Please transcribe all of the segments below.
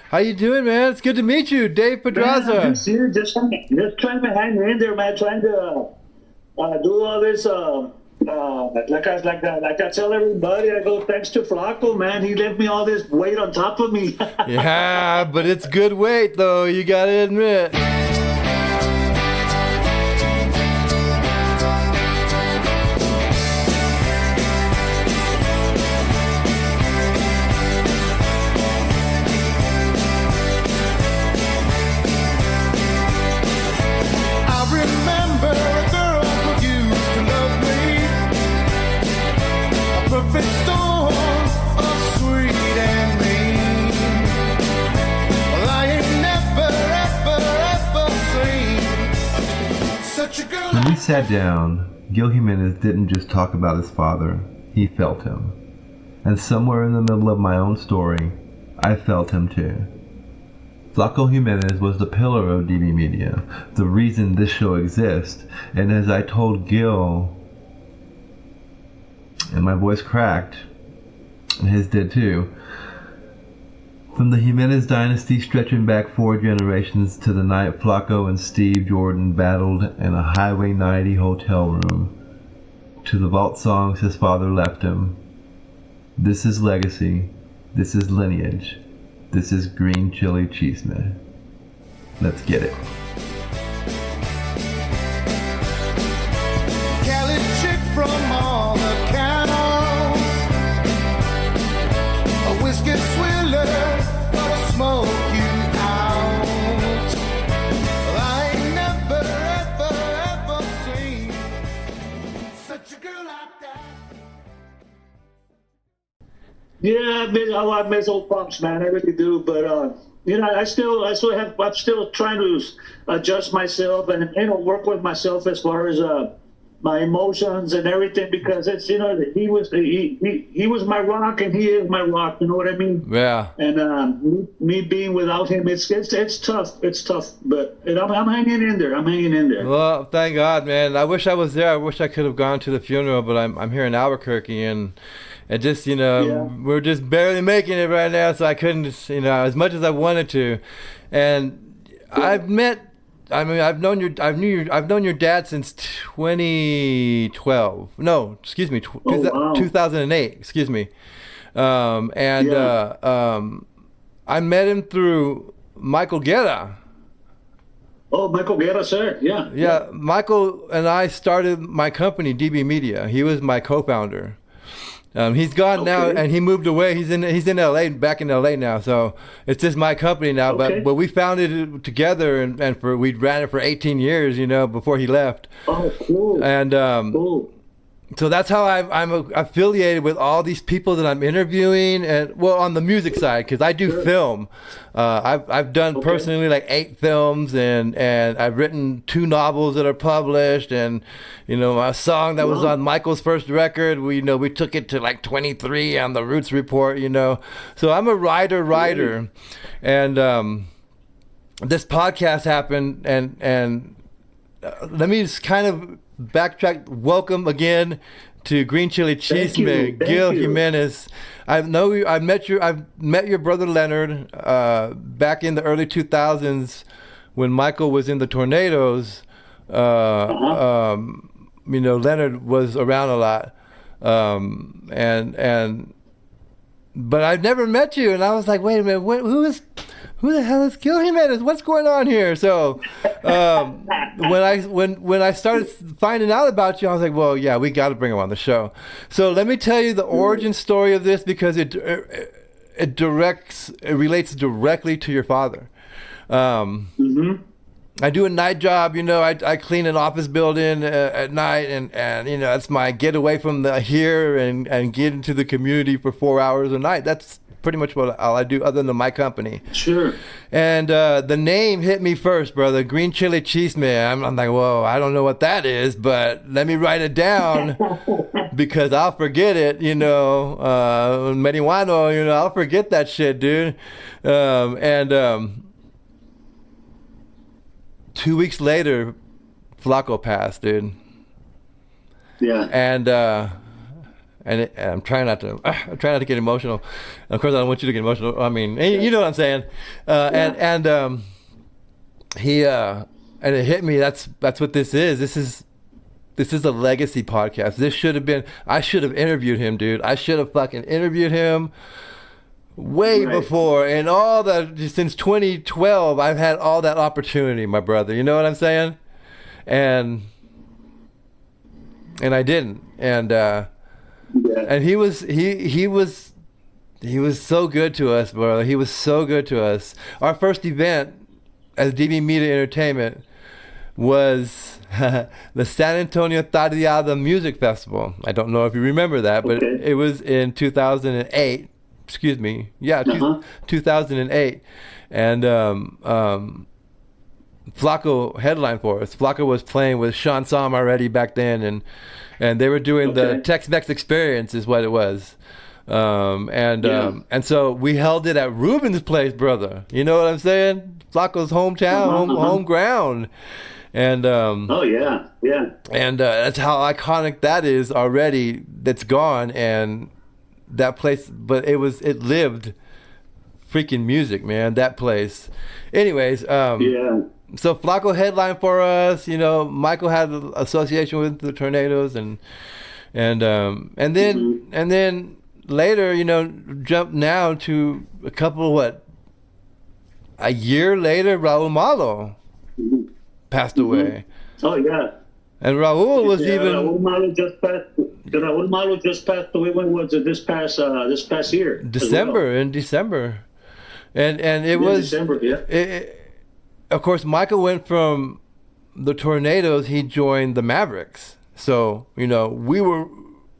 How you doing, man? It's good to meet you, Dave Pedraza. Man, just trying to hang in there, man. Trying to do all this. Like I tell everybody, I go thanks to Flaco, man. He left me all this weight on top of me. Yeah, but it's good weight, though. You gotta admit. When we sat down, Gil Jimenez didn't just talk about his father, he felt him. And somewhere in the middle of my own story, I felt him too. Flaco Jimenez was the pillar of DB Media, the reason this show exists, and as I told Gil, and my voice cracked, and his did too, from the Jimenez Dynasty stretching back 4 generations to the night Flaco and Steve Jordan battled in a Highway 90 hotel room, to the vault songs his father left him. This is legacy. This is lineage. This is Green Chili Chisme. Let's get it. Cali chick from all the canals, a whiskey swiller. Smoke you out. I ain't never, ever seen such a girl like that. Yeah, I miss old pops, man. I really do. But I'm still trying to adjust myself and work with myself as far as my emotions and everything, because it's he was my rock and he is my rock. You know what I mean? Yeah. And me being without him, it's tough. It's tough, but I'm hanging in there. I'm hanging in there. Well, thank God, man. I wish I was there. I wish I could have gone to the funeral, but I'm here in Albuquerque, and just we're just barely making it right now, so I couldn't as much as I wanted to. And I've known your dad since 2012. No, excuse me, 2008. Excuse me. I met him through Michael Guerra. Oh, Michael Guerra, sir. Yeah. Yeah, Michael and I started my company, DB Media. He was my co-founder. He's gone now, and he moved away. He's in LA, back in LA now. So it's just my company now. Okay. But we founded it together, and we ran it for 18 years, before he left. Oh, cool. And cool. So that's how I'm affiliated with all these people that I'm interviewing, and on the music side, because I do film. I've done personally like 8 films, and I've written 2 novels that are published, and a song that was on Michael's first record. We took it to like 23 on the Roots Report. So I'm a writer, and this podcast happened, and let me just kind of backtrack. Welcome again to Green Chili Chisme, Gil Jimenez. I've met your brother Leonard back in the early 2000s when Michael was in the Tornadoes. Leonard was around a lot, but I've never met you, and I was like, wait a minute, who the hell is Gil Jimenez? What's going on here? So when I started finding out about you, I was like, well, yeah, we got to bring him on the show. So let me tell you the origin story of this, because it relates directly to your father. I do a night job, I clean an office building at night, and that's my get away from the here and get into the community for 4 hours a night. That's pretty much all I do, other than my company. Sure. And the name hit me first, brother. Green Chili Chisme. I'm like, whoa, I don't know what that is, but let me write it down because I'll forget it. Marihuano, I'll forget that shit, dude. 2 weeks later, Flaco passed, dude. Yeah. and I'm trying not to get emotional. Of course, I don't want you to get emotional. I mean, you know what I'm saying. And it hit me. That's what this is. This is a legacy podcast. I should have interviewed him, dude. I should have fucking interviewed him way before. And all that, since 2012, I've had all that opportunity, my brother. You know what I'm saying? And I didn't. And he was so good to us, bro. He was so good to us. Our first event as DB Media Entertainment was the San Antonio Tardeada Music Festival. I don't know if you remember that, but it was in 2008. Excuse me. Yeah, 2008. And Flaco headlined for us. Flaco was playing with Sean Som already back then, and they were doing the Tex-Mex Experience is what it was. And so we held it at Ruben's place, brother. You know what I'm saying? Flaco's hometown, home ground. And and that's how iconic that is already. That's gone, and that place, but it lived freaking music, man, that place. Anyways, so Flaco headlined for us. You know, Michael had an association with the Tornadoes, and then later, you know, jump now to a year later, Raul Malo passed away. Oh yeah. And Raul was Raul Malo just passed away. When was it? This past year? In December. And it was December, of course, Michael went from the Tornadoes, he joined the Mavericks. So, you know,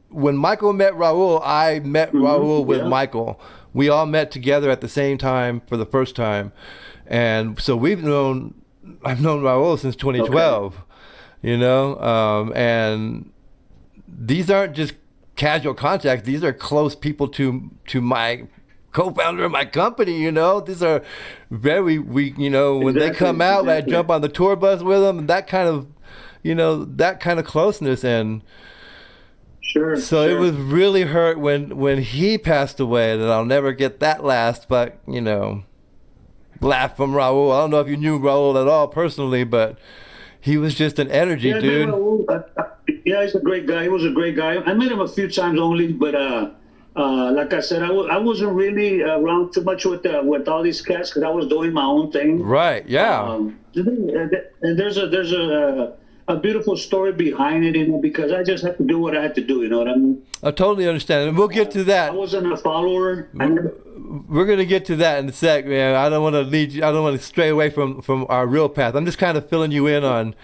when Michael met Raul, I met Raul with Michael. We all met together at the same time for the first time. And so I've known Raul since 2012, you know, and these aren't just casual contacts. These are close people to my co-founder of my company, you know. These are when they come out, I jump on the tour bus with them, and that kind of closeness. And so it was really hurt when he passed away, and I'll never get that last, but, you know, laugh from Raul. I don't know if you knew Raul at all personally, but he was just an energy, dude. Yeah, he's a great guy. He was a great guy. I met him a few times only, but like I said, I wasn't really around too much with all these cats because I was doing my own thing. Right. Yeah. And there's a beautiful story behind it, you know, because I just had to do what I had to do. You know what I mean? I totally understand, and we'll get to that. I wasn't a follower. We're gonna get to that in a sec, man. I don't want to lead you. I don't want to stray away from our real path. I'm just kind of filling you in on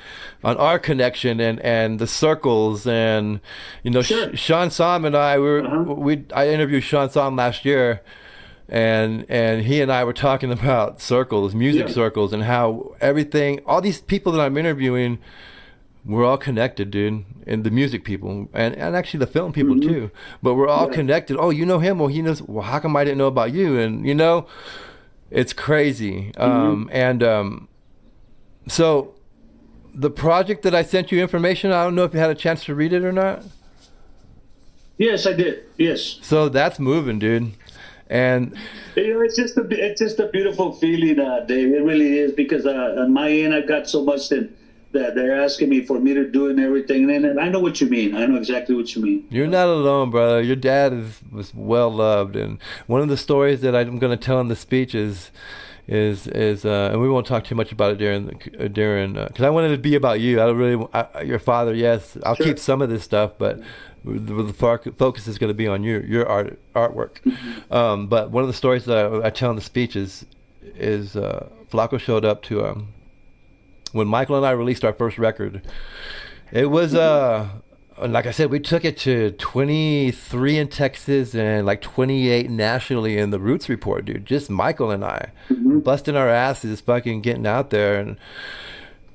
our connection and the circles, and you know, Sean Som and I I interviewed Sean Som last year, and he and I were talking about circles, music circles, and how all these people that I'm interviewing, we're all connected, dude, and the music people, and actually the film people too. But we're all connected. Oh, you know him? Well, he knows. Well, how come I didn't know about you? And you know, it's crazy. So the project that I sent you information, I don't know if you had a chance to read it or not. Yes, I did. Yes. So that's moving, dude. And you know, it's just a beautiful feeling, Dave. It really is, because on my end, I got so much that they're asking me for me to do and everything, and I know what you mean. I know exactly what you mean. You're not alone, brother. Your dad was well loved, and one of the stories that I'm going to tell in the speech is and we won't talk too much about it during because I wanted it to be about you. Your father. Yes, I'll keep some of this stuff, but the focus is going to be on your artwork. But one of the stories that I tell in the speech is Flaco showed up to when Michael and I released our first record. It was like I said, we took it to 23 in Texas and like 28 nationally in the Roots Report, dude. Just Michael and I busting our asses, fucking getting out there. And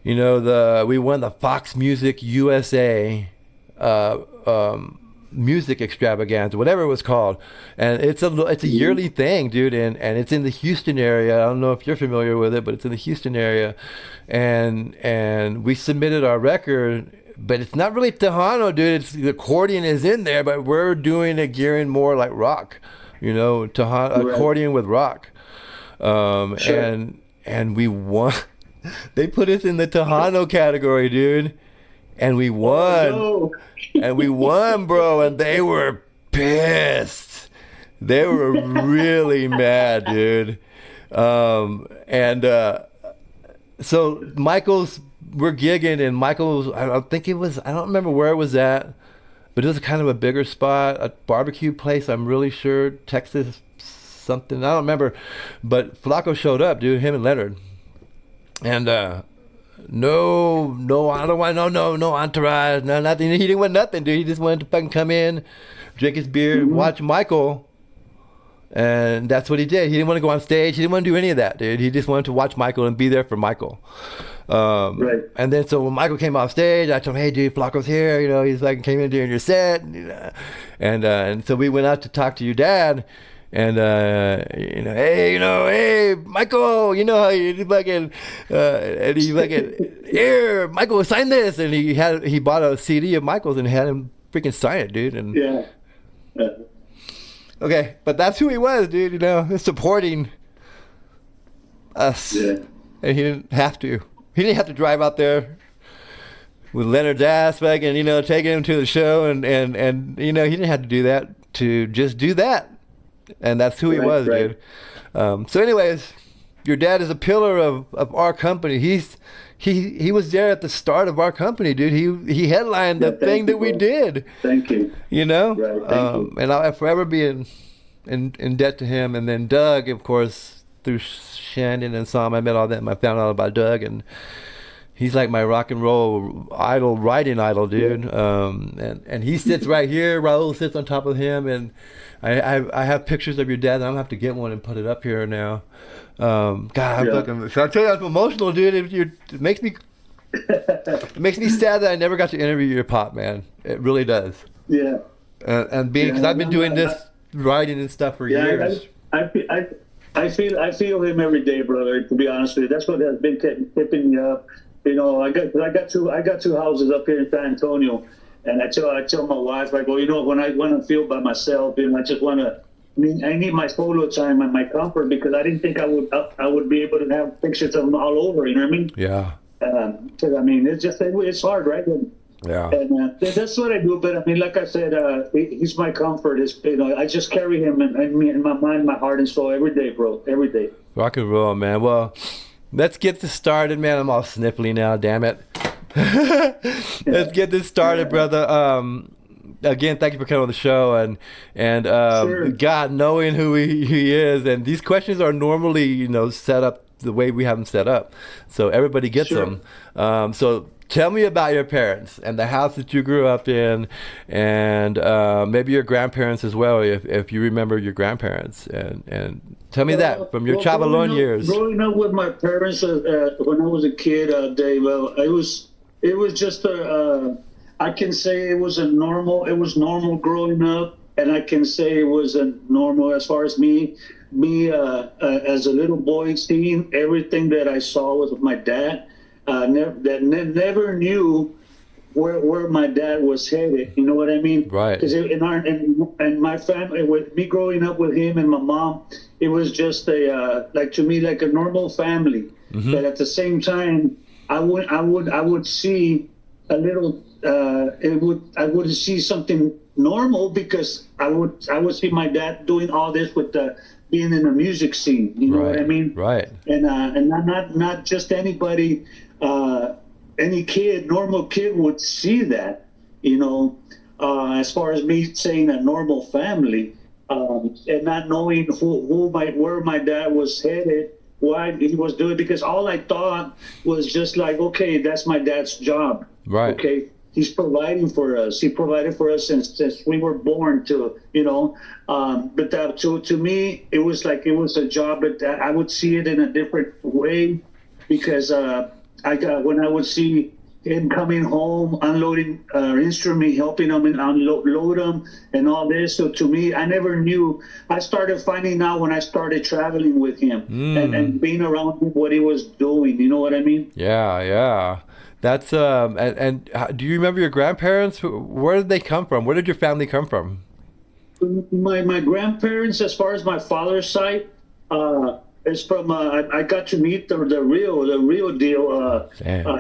you know, we won the Fox Music USA music extravaganza, whatever it was called, and it's a yearly thing, dude, and it's in the Houston area. I don't know if you're familiar with it, but it's in the Houston area, and we submitted our record but it's not really Tejano, dude. It's the accordion is in there, but we're doing it gearing more like rock, you know, Tejano accordion with rock. Sure. And we won. They put us in the Tejano category, dude, and we won. Oh, And we won, bro, and they were pissed. They were really mad, dude. So we're gigging, and Michael's, I don't remember where it was at, but it was kind of a bigger spot, a barbecue place, I'm really sure, Texas something, I don't remember. But Flaco showed up, dude, him and Leonard. And no, I don't want no entourage, no nothing. He didn't want nothing, dude. He just wanted to fucking come in, drink his beer, watch Michael, and that's what he did. He didn't want to go on stage. He didn't want to do any of that, dude. He just wanted to watch Michael and be there for Michael. Right. And then so when Michael came off stage, I told him, "Hey, dude, Flaco's here. You know, he's fucking came in during your set." And so we went out to talk to your dad. And hey, Michael, you know how you fucking, and he fucking, here, Michael, sign this, and he bought a CD of Michael's and had him freaking sign it, dude. And Yeah. okay, but that's who he was, dude. You know, supporting us, Yeah. and he didn't have to. He didn't have to drive out there with Leonard's ass fucking, you know, taking him to the show, and you know, he didn't have to do that to just do that. And that's who he was, right. dude. So anyways, your dad is a pillar of our company. He was there at the start of our company, dude. He headlined the thing that we did. Thank you. You know? Right, thank you. And I'll forever be in debt to him. And then Doug, of course, through Shannon and Sam, I met all them. I found out about Doug, and he's like my rock and roll idol, writing idol, dude. And he sits right here. Raul sits on top of him, and I have pictures of your dad. And I'm gonna have to get one and put it up here now. God, I'm fucking. So I tell you, I'm emotional, dude. It makes me sad that I never got to interview your pop, man. It really does. Yeah. And being, because I've been doing this writing and stuff for years. I feel him every day, brother. To be honest with you, that's what has been keeping me up. You know, I got two houses up here in San Antonio, and I tell my wife, I go, you know, when I want to feel by myself, and I just want to, I need my solo time and my comfort, because I didn't think I would be able to have pictures of them all over. You know what I mean? Yeah. Because I mean, it's hard, right? Yeah. And that's what I do. But I mean, like I said, he's my comfort. I just carry him in my mind, my heart, and soul every day, bro. Every day. Rock and roll, man. Well, let's get this started, man. I'm all sniffly now, damn it. Let's get this started, brother. Again, thank you for coming on the show, and Sure. God, knowing who he is, and these questions are normally, you know, set up the way we have them set up, so everybody gets Sure. them. So tell me about your parents and the house that you grew up in, and maybe your grandparents as well, if you remember your grandparents, and tell me that from your Chavalon years. Growing up with my parents when I was a kid, Dave, it was just I can say it was normal growing up, and I can say it was a normal as far as me as a little boy seeing everything that I saw with my dad. Never knew where my dad was headed. You know what I mean? Right. Because in my family, with me growing up with him and my mom, it was just to me like a normal family. Mm-hmm. But at the same time, I would see a little. I would see something normal, because I would see my dad doing all this with being in the music scene. You know what I mean? Right. And not just anybody, any kid, normal kid would see that. You know, as far as me saying a normal family, and not knowing where my dad was headed, why he was doing, because all I thought was just like, okay, that's my dad's job. Right. Okay. He's providing for us. He provided for us since we were born, to, you know. But to me, it was like it was a job, but I would see it in a different way, because when I would see him coming home, unloading instrument, helping him and unload them and all this. So to me, I never knew. I started finding out when I started traveling with him and being around him, what he was doing. You know what I mean? Yeah. That's do you remember your grandparents? Where did they come from? Where did your family come from? My grandparents, as far as my father's side, is from. I got to meet the real deal.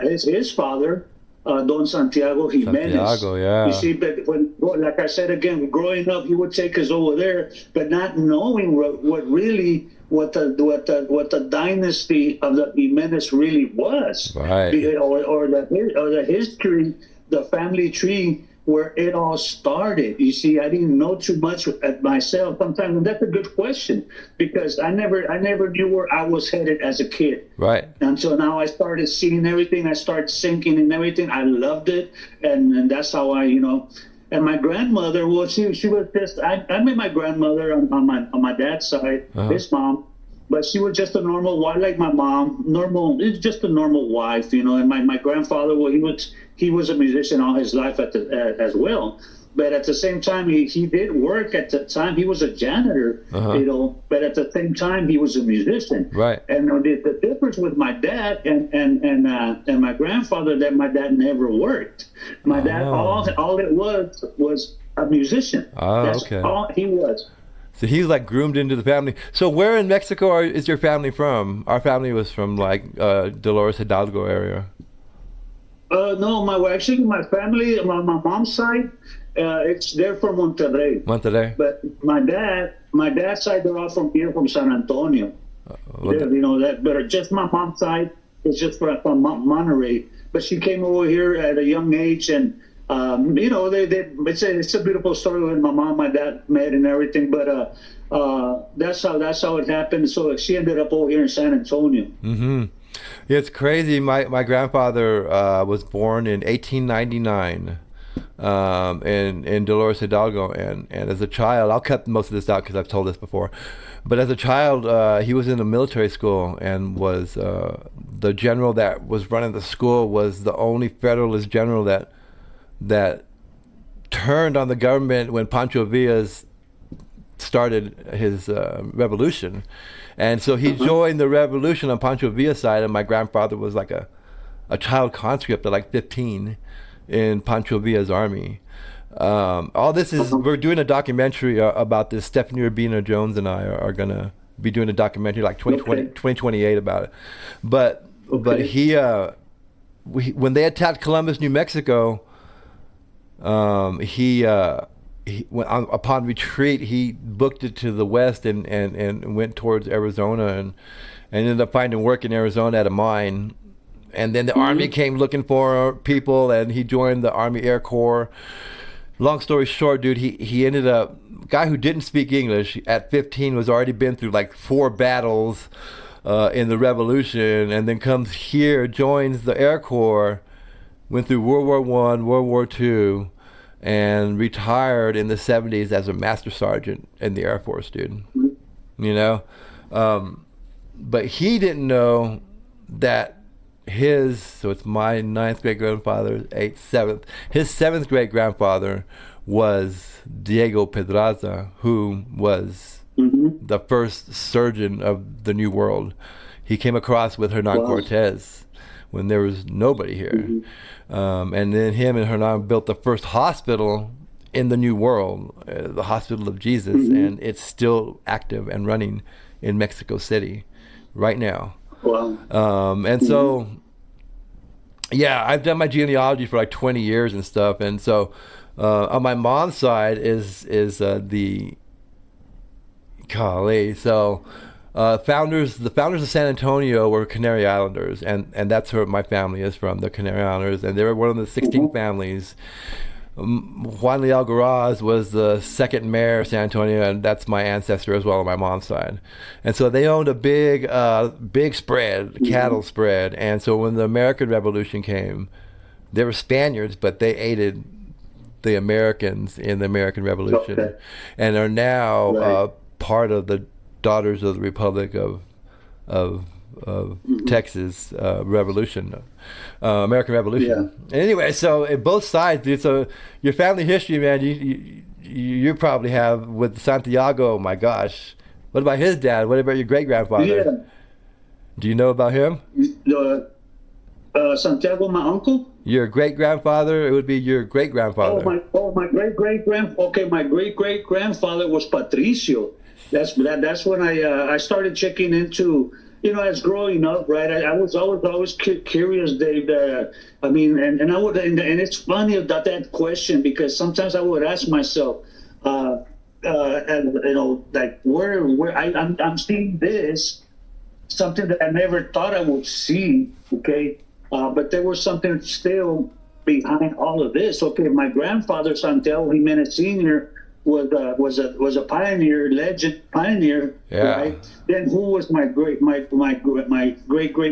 His father, Don Santiago Jimenez. Santiago, yeah. You see, but like I said again, growing up, he would take us over there, but not knowing what the dynasty of the Jimenez really was, right? Or the history, the family tree where it all started. You see, I didn't know too much at myself sometimes, and that's a good question because I never knew where I was headed as a kid. Right. Until now, I started seeing everything. I started sinking in everything. I loved it, and that's how I, And my grandmother, well, she was just. I met my grandmother on my dad's side, his mom. But she was just a normal wife, like my mom. It's just a normal wife, And my grandfather, well, he was a musician all his life as well. But at the same time, he did work at the time. He was a janitor, But at the same time, he was a musician. Right. And the difference with my dad and my grandfather, that my dad never worked. My dad, all it was a musician. That's all he was. So he's like groomed into the family. So where in Mexico is your family from? Our family was from like Dolores Hidalgo area. No, my family, my mom's side, they're from Monterrey. Monterrey. But my dad's side, they're all from here, from San Antonio. But just my mom's side is just from Monterrey. But she came over here at a young age, and it's a beautiful story when my mom and my dad met and everything, but that's how it happened. So she ended up over here in San Antonio. Mm-hmm. Yeah, it's crazy. My grandfather was born in 1899 in Dolores Hidalgo, and as a child, I'll cut most of this out because I've told this before, but as a child, he was in a military school and was the general that was running the school was the only Federalist general that turned on the government when Pancho Villa's started his revolution. And so he joined the revolution on Pancho Villa's side, and my grandfather was like a child conscript at like 15 in Pancho Villa's army. All this is, we're doing a documentary about this. Stephanie Urbina Jones and I are going to be doing a documentary like 2028 about it. But he, when they attacked Columbus, New Mexico, he upon retreat, he booked it to the west and went towards Arizona and ended up finding work in Arizona at a mine. And then the Army came looking for people, and he joined the Army Air Corps. Long story short, dude, he ended up, guy who didn't speak English at 15 was already been through like 4 battles in the Revolution, and then comes here, joins the Air Corps, went through World War I, World War II, and retired in the 70s as a master sergeant in the Air Force, dude. But he didn't know that so it's my 9th great grandfather, 7th. His 7th great grandfather was Diego Pedraza, who was the first surgeon of the New World. He came across with Hernan Cortez when there was nobody here. And then him and Hernan built the first hospital in the New World, the Hospital of Jesus, and it's still active and running in Mexico City right now. Wow. And so, yeah, I've done my genealogy for like 20 years and stuff. And so, on my mom's side is the founders of San Antonio were Canary Islanders, and that's where my family is from, the Canary Islanders, and they were one of the 16 families. Juan Leal Garaz was the 2nd mayor of San Antonio, and that's my ancestor as well on my mom's side. And so they owned a big spread, cattle spread. And so when the American Revolution came, they were Spaniards, but they aided the Americans in the American Revolution, and are now part of the Daughters of the Republic of Texas Revolution, American Revolution. Anyway, so in both sides, dude, so your family history, man, you probably have with Santiago. My gosh, what about his dad? What about your great grandfather? Yeah. Do you know about him? Santiago, my uncle. Your great grandfather, it would be your great grandfather. My great grandfather. Okay, my great grandfather was Patricio. That's when I started checking into, as growing up, right? I was always curious, Dave. I mean, and it's funny about that question, because sometimes I would ask myself, like where I'm seeing this, something that I never thought I would see. Okay. But there was something still behind all of this. Okay, my grandfather Santiago Jimenez Sr. was a pioneer, legend pioneer. Yeah. Right. Then who was my great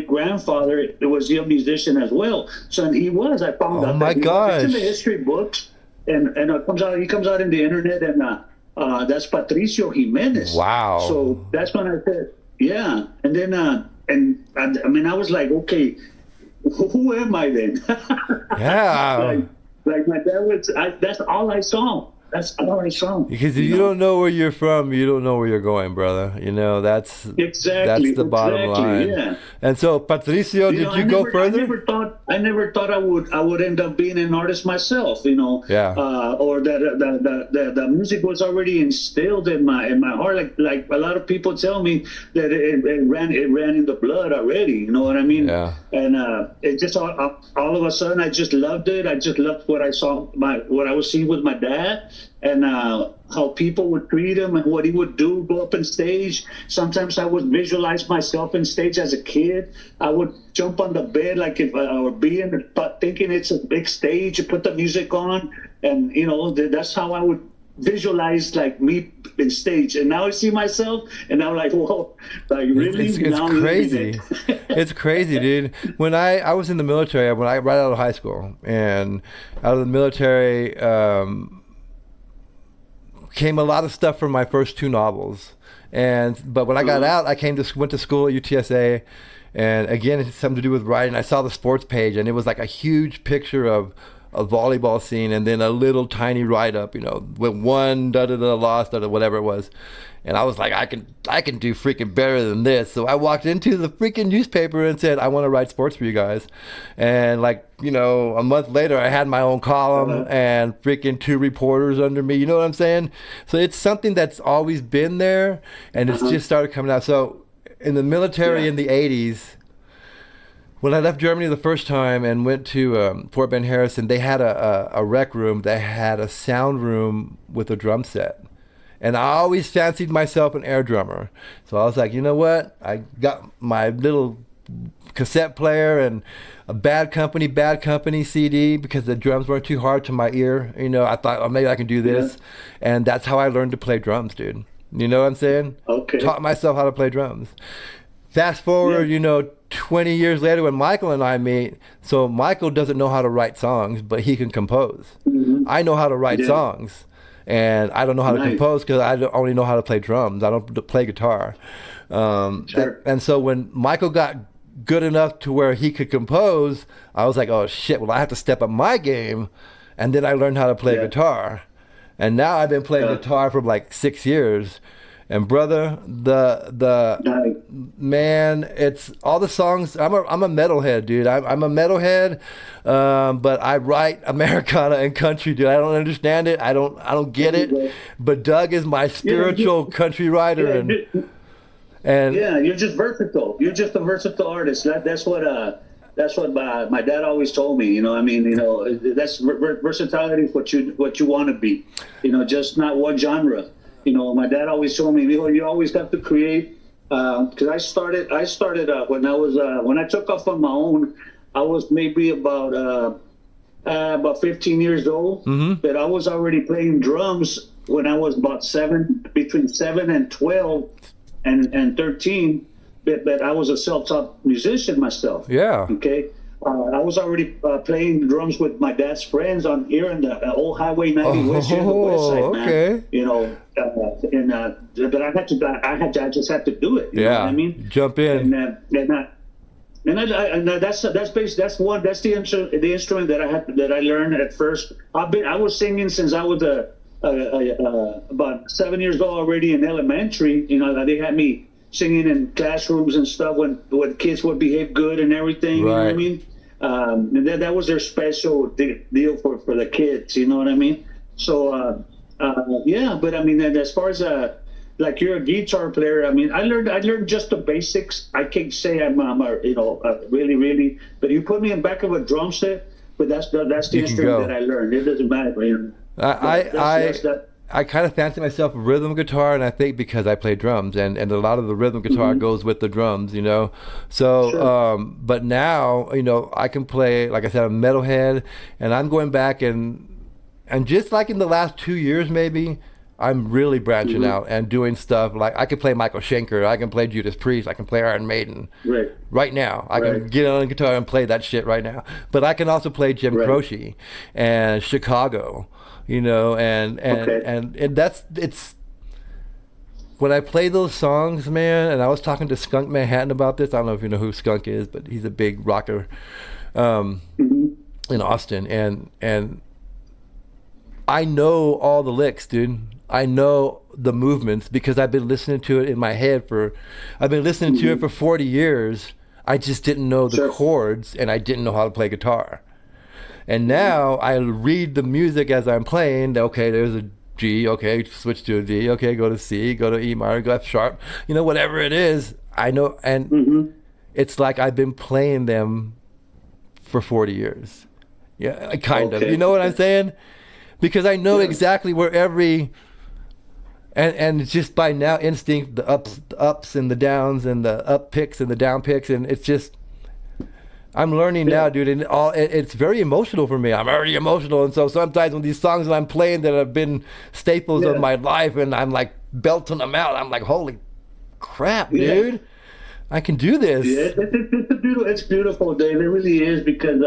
grandfather? It was a musician as well. So and he was. I found out. Oh my gosh! It's in the history books, and it comes out. He comes out in the internet, and that's Patricio Jimenez. Wow. So that's when I said, yeah. And then I mean, I was like, okay. Who am I then? Yeah. like my dad was. That's all I saw. That's all I saw. Because if you don't know where you're from, you don't know where you're going, brother. That's the bottom line. Yeah. And so, Patricio, did you go further? I never thought I would end up being an artist myself. Yeah. Or that the music was already instilled in my heart. Like a lot of people tell me that it ran in the blood already. You know what I mean? Yeah. And it just all of a sudden I just loved it. I just loved what I saw, what I was seeing with my dad. And how people would treat him and what he would do, go up on stage. Sometimes I would visualize myself on stage as a kid. I would jump on the bed like if I were thinking it's a big stage, and put the music on. And, that's how I would visualize like me in stage. And now I see myself and I'm like, whoa, like really? It's crazy. It's crazy, dude. When I was in the military, right out of high school, and out of the military, came a lot of stuff from my first two novels, but when I got out, I went to school at UTSA, and again, it's something to do with writing. I saw the sports page, and it was like a huge picture of a volleyball scene, and then a little tiny write up, with one lost, whatever it was, and I was like, I can do freaking better than this. So I walked into the freaking newspaper and said, I want to write sports for you guys, and a month later, I had my own column and freaking 2 reporters under me. You know what I'm saying? So it's something that's always been there, and it's just started coming out. So in the military in the 80s, when I left Germany the first time and went to Fort Bend Harrison, they had a rec room that had a sound room with a drum set. And I always fancied myself an air drummer. So I was like, you know what? I got my little cassette player and a Bad Company CD, because the drums weren't too hard to my ear. I thought, oh, maybe I can do this. Yeah. And that's how I learned to play drums, dude. You know what I'm saying? Okay. Taught myself how to play drums. Fast forward, 20 years later when Michael and I meet, so Michael doesn't know how to write songs, but he can compose. Mm-hmm. I know how to write songs, and I don't know how to compose because I only know how to play drums. I don't play guitar. Sure. And so when Michael got good enough to where he could compose, I was like, oh shit, well I have to step up my game. And then I learned how to play guitar. And now I've been playing guitar for like 6 years. And brother, the man, it's all the songs. I'm a metalhead, dude. I'm a metalhead, but I write Americana and country, dude. I don't understand it. I don't get it. But Doug is my spiritual country writer, and you're just versatile. You're just a versatile artist. That's what my dad always told me. That's versatility is what you want to be. Just not one genre. My dad always told me, you always have to create. Because I started when I took off on my own, I was maybe about 15 years old. Mm-hmm. But I was already playing drums when I was about between 7 and 12 and 13. But I was a self-taught musician myself. Yeah. Okay. I was already playing drums with my dad's friends on here in the old Highway 90 West, here in the West Side, man. Okay. You know, but I just had to do it. You know what I mean? Jump in. And that's the instrument that I learned at first. I was singing since I was about 7 years old already in elementary. You know, they had me singing in classrooms and stuff when kids would behave good and everything. Right. You know what I mean? And that was their special deal for the kids. You know what I mean? So yeah, but I mean, as far as like you're a guitar player, I mean, I learned just the basics. I can't say I'm really, but you put me in back of a drum set, but that's the instrument that I learned. It doesn't matter, you know. I kind of fancy myself a rhythm guitar, and I think because I play drums, and a lot of the rhythm guitar goes with the drums, you know. So, Sure. But now, you know, I can play, like I said, a metalhead, and I'm going back and just like in the last 2 years, maybe, I'm really branching out and doing stuff like I can play Michael Schenker, I can play Judas Priest, I can play Iron Maiden. Right now. I can get on a guitar and play that shit right now. But I can also play Jim Croce and Chicago, you know, and that's it's when I play those songs, man. And I was talking to Skunk Manhattan about this. I don't know if you know who Skunk is, but he's a big rocker in Austin, and I know all the licks, dude. I know the movements because I've been listening to it in my head I've been listening to it for 40 years. I just didn't know the chords, and I didn't know how to play guitar. And now I read the music as I'm playing. Okay, there's a G. Okay, switch to a D. Okay, go to C. Go to E minor. Go F sharp. You know, whatever it is, I know. And it's like I've been playing them for 40 years. Yeah, kind of. You know what I'm saying? Because I know exactly where every and just by now instinct, the ups and the downs and the up picks and the down picks, and it's just I'm learning now, dude, and it's very emotional for me. I'm already emotional, and so sometimes when these songs that I'm playing that have been staples of my life, and I'm like belting them out, I'm like, holy crap, dude, I can do this. Yeah, it's beautiful, Dave. It really is, because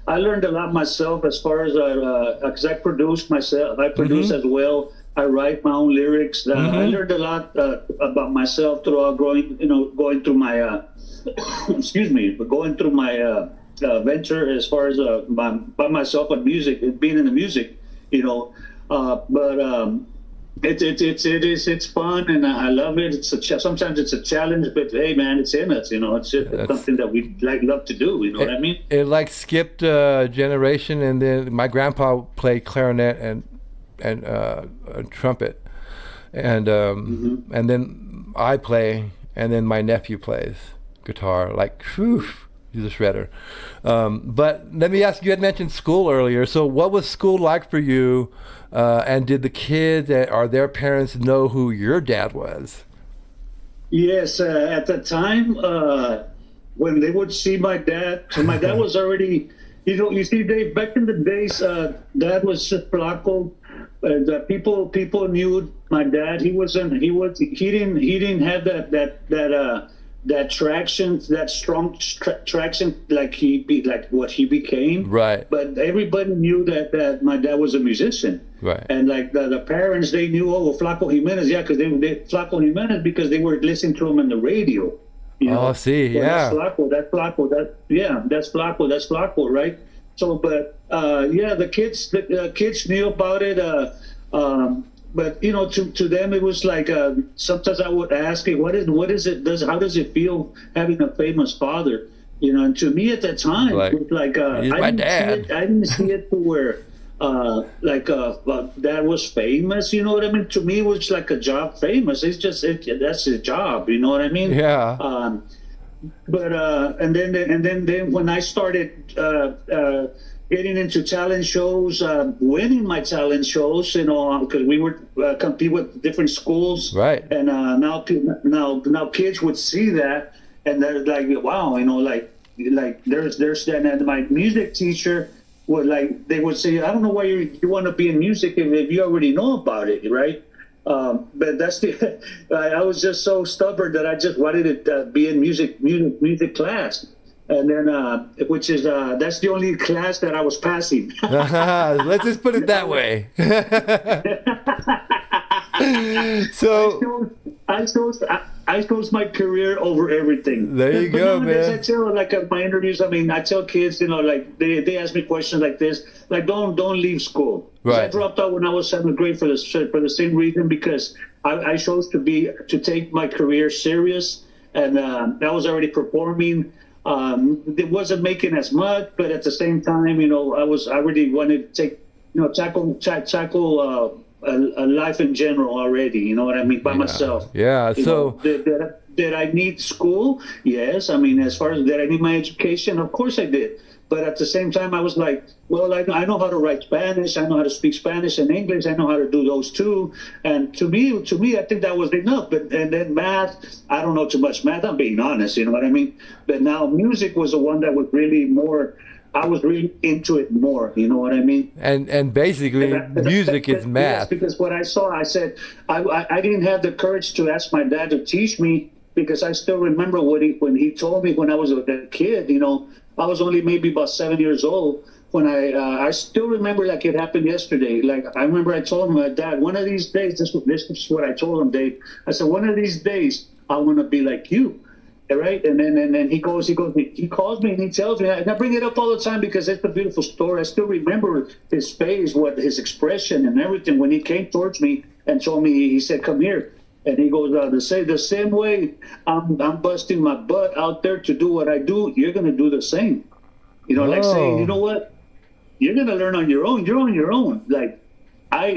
I learned a lot myself as far as because I produce myself. I produce as well. I write my own lyrics. I learned a lot about myself throughout going through my going through my venture as far as by myself on music, being in the music, you know. But it's fun, and I love it. Sometimes it's a challenge, but hey, man, it's in us, you know. It's just something that we love to do. You know what I mean? It like skipped a generation, and then my grandpa played clarinet and trumpet, and then I play, and then my nephew plays guitar. Like, whew, he's a shredder. But let me ask you, had mentioned school earlier. So what was school like for you? And did the kids or their parents know who your dad was? Yes, at the time, when they would see my dad, so my dad was already, you see, Dave, back in the days, Dad was just Flaco. The people knew my dad. He didn't have that traction, that strong traction like what he became. Right. But everybody knew that my dad was a musician. Right. And like the parents, they knew, Flaco Jimenez, because they Flaco Jimenez because they were listening to him on the radio. You know? Oh, see, yeah. That's Flaco, that's Flaco, right? So, but the kids knew about it. But to them it was like sometimes I would ask, hey, what is it? How does it feel having a famous father? And to me at that time, like, it was like my dad. I didn't see it to where dad was famous. You know what I mean? To me, it was like a job famous. It's just that's his job. You know what I mean? Yeah. But and then when I started getting into talent shows, winning my talent shows, because we would compete with different schools, right? And now kids would see that, and they're like, wow, like there's that. And my music teacher they would say, I don't know why you want to be in music if you already know about it, right? But that's I was just so stubborn that I just wanted to be in music class. and then which is that's the only class that I was passing. Let's just put it that way. So I chose my career over everything. There you But go, nowadays man. I tell, like, at my interviews, I mean, I tell kids, you know, like they ask me questions like this, like don't leave school. 'Cause I Right. dropped out when I was 7th grade for the same reason, because I chose to take my career serious, and I was already performing. It wasn't making as much, but at the same time, you know, I really wanted to take, you know, tackle a life in general already. You know what I mean? By myself. Yeah. You So know, did I need school? Yes. I mean, as far as did I need my education? Of course I did. But at the same time, I was like, well, I know how to write Spanish. I know how to speak Spanish and English. I know how to do those too. And to me, I think that was enough. And then math, I don't know too much math. I'm being honest. You know what I mean? But now music was the one that was really more. I was really into it more. You know what I mean? and basically, music is Yes, math. because what I saw, I said, I didn't have the courage to ask my dad to teach me, because I still remember when he told me when I was a kid, you know, I was only maybe about 7 years old, when I still remember like it happened yesterday. Like, I remember I told my dad, one of these days, this is what I told him, Dave. I said, one of these days, I want to be like you. Right, and then he calls me and he tells me, and I bring it up all the time because it's a beautiful story. I still remember his face, his expression and everything when he came towards me and told me, he said, "Come here," and he goes, the same way I'm busting my butt out there to do what I do, you're gonna do the same." You know, like saying, you know what, you're gonna learn on your own. You're on your own. Like,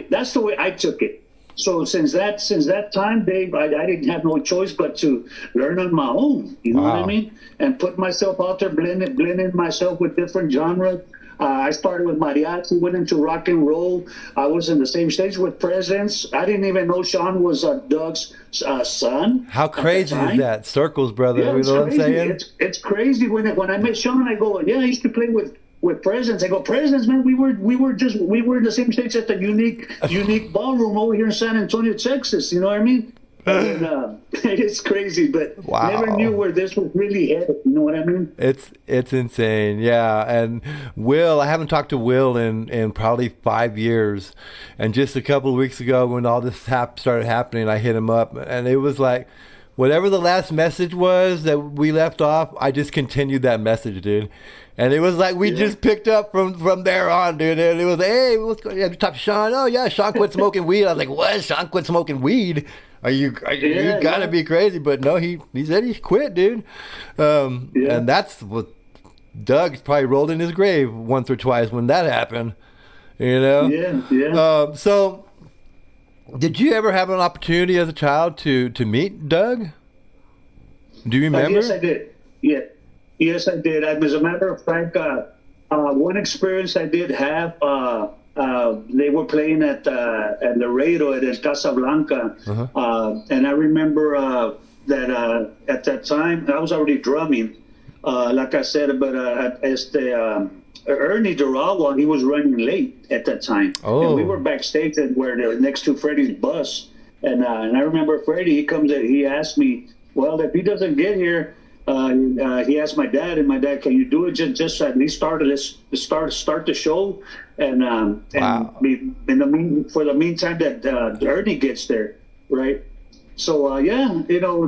that's the way I took it. So since that time, Dave, I didn't have no choice but to learn on my own. You know what I mean? And put myself out there, blending myself with different genres. I started with mariachi, went into rock and roll. I was in the same stage with Presence. I didn't even know Sean was Doug's son. How crazy is that? Circles, brother. Yeah, You it's know what I'm crazy. saying? It's crazy when I met Sean. I go, yeah, I used to play with Presence. I go, Presence, man. We were in the same stage at the unique ballroom over here in San Antonio, Texas. You know what I mean? And, it's crazy, but Wow. never knew where this was really headed. You know what I mean? It's insane, yeah. And Will, I haven't talked to Will in probably 5 years, and just a couple of weeks ago when all this started happening, I hit him up, and it was like, whatever the last message was that we left off, I just continued that message, dude. And it was like we just picked up from there on, dude. And it was, hey, what's going on? Have you talked to Sean? Oh yeah, Sean quit smoking weed. I was like, what? Sean quit smoking weed? You gotta be crazy. But no, he said he quit, dude. And that's what Doug probably rolled in his grave once or twice when that happened. You know? Yeah. So did you ever have an opportunity as a child to meet Doug? Do you remember? Yes, I did. Yeah. Yes, I did. As a matter of fact, one experience I did have, they were playing at Laredo at El Casablanca. And I remember that at that time, I was already drumming, like I said, but Ernie Durawa, he was running late at that time. Oh. And we were backstage next to Freddie's bus. And I remember Freddie, he asked me, well, if he doesn't get here, he asked my dad, and my dad, can you do it? Just at least start the show, and Wow. for the meantime that Ernie gets there, right? So yeah, you know,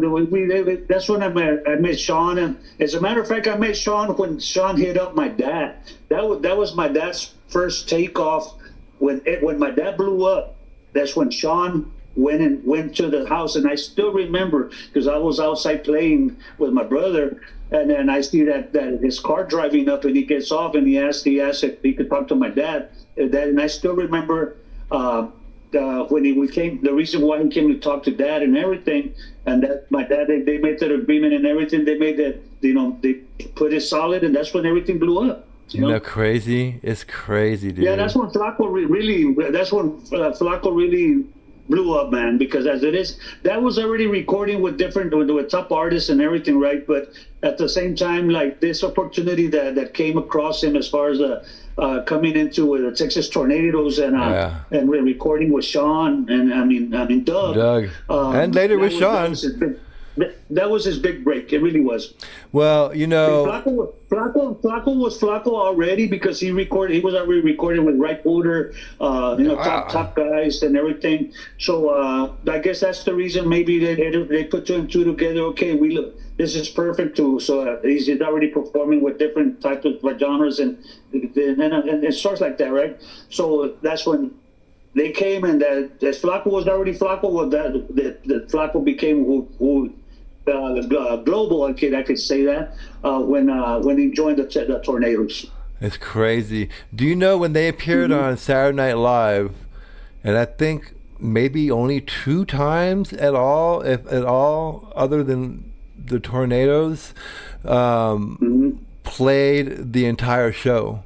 that's when I met Sean, and as a matter of fact, I met Sean when Sean hit up my dad. That was my dad's first takeoff. When my dad blew up, that's when Sean went to the house, and I still remember because I was outside playing with my brother, and then I see that his car driving up, and he gets off, and he asked if he could talk to my dad. And I still remember when we came, the reason why he came to talk to Dad and everything, and that my dad, they made that agreement and everything. They made that, you know, they put it solid, and that's when everything blew up. You know, crazy. It's crazy, dude. Yeah, that's when Flaco really blew up, man, because as it is, that was already recording with top artists and everything, right? But at the same time, like this opportunity that came across him as far as coming into the Texas Tornadoes and recording with Sean and I mean Doug. And later with Sean. that was his big break. It really was. Well, you know, Flaco was Flaco already because he was already recording with Right Order, top guys and everything. So I guess that's the reason maybe they put two and two together. Okay, this is perfect too. So he's already performing with different types of genres and it starts like that, right? So that's when they came, and that Flaco was already Flaco. Well, that Flaco became who global. I could say that when he joined the Tornadoes. it's crazy. Do you know when they appeared on Saturday Night Live, and I think maybe only 2 times at all, if at all, other than the Tornadoes, played the entire show,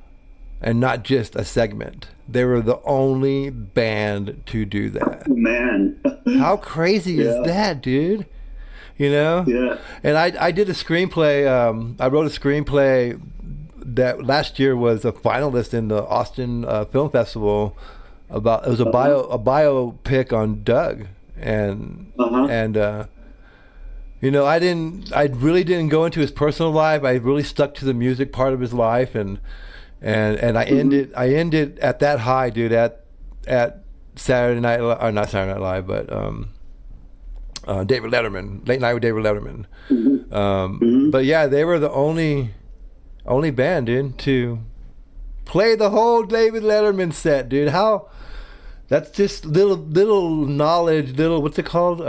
and not just a segment. They were the only band to do that. Man, How crazy is that, dude? You know? Yeah. And I did a screenplay. I wrote a screenplay that last year was a finalist in the Austin Film Festival. It was a biopic on Doug, and you know, I really didn't go into his personal life. I really stuck to the music part of his life, and I ended at that high, dude, at Saturday Night, or not Saturday Night Live, but David Letterman, Late Night with David Letterman. But yeah, they were the only band, dude, to play the whole David Letterman set, dude. How? That's just little knowledge, what's it called?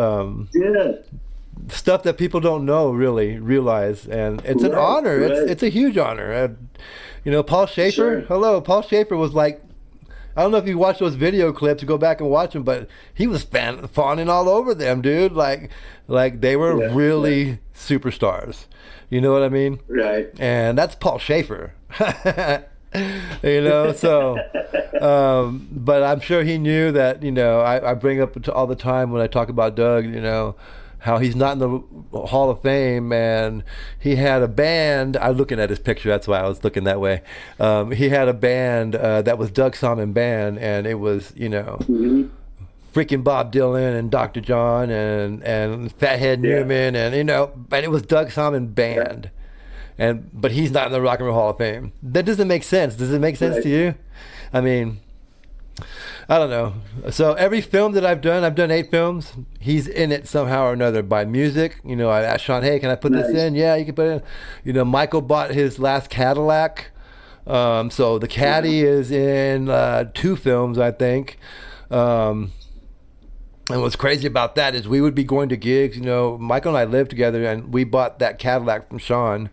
Stuff that people don't realize, and it's an honor. Right. It's a huge honor. You know, Paul Schaefer. Sure. Hello, Paul Schaefer was like, I don't know if you watch those video clips, go back and watch them, but he was fawning all over them, dude. Like they were really superstars. You know what I mean? Right. And that's Paul Schaefer. You know, so, but I'm sure he knew that, you know, I bring up all the time when I talk about Doug, you know, how he's not in the Hall of Fame, and he had a band. I'm looking at his picture, that's why I was looking that way. He had a band that was Doug Simon Band, and it was, you know, freaking Bob Dylan and Dr. John and Fathead Newman, and, you know, but it was Doug Simon Band. But he's not in the Rock and Roll Hall of Fame. That doesn't make sense. Does it make sense to you? I mean, I don't know. So every film that I've done 8 films, he's in it somehow or another by music. You know, I asked Sean, hey, can I put this in? Yeah, you can put it in. You know, Michael bought his last Cadillac. So the Caddy is in 2 films, I think. And what's crazy about that is we would be going to gigs. You know, Michael and I lived together, and we bought that Cadillac from Sean.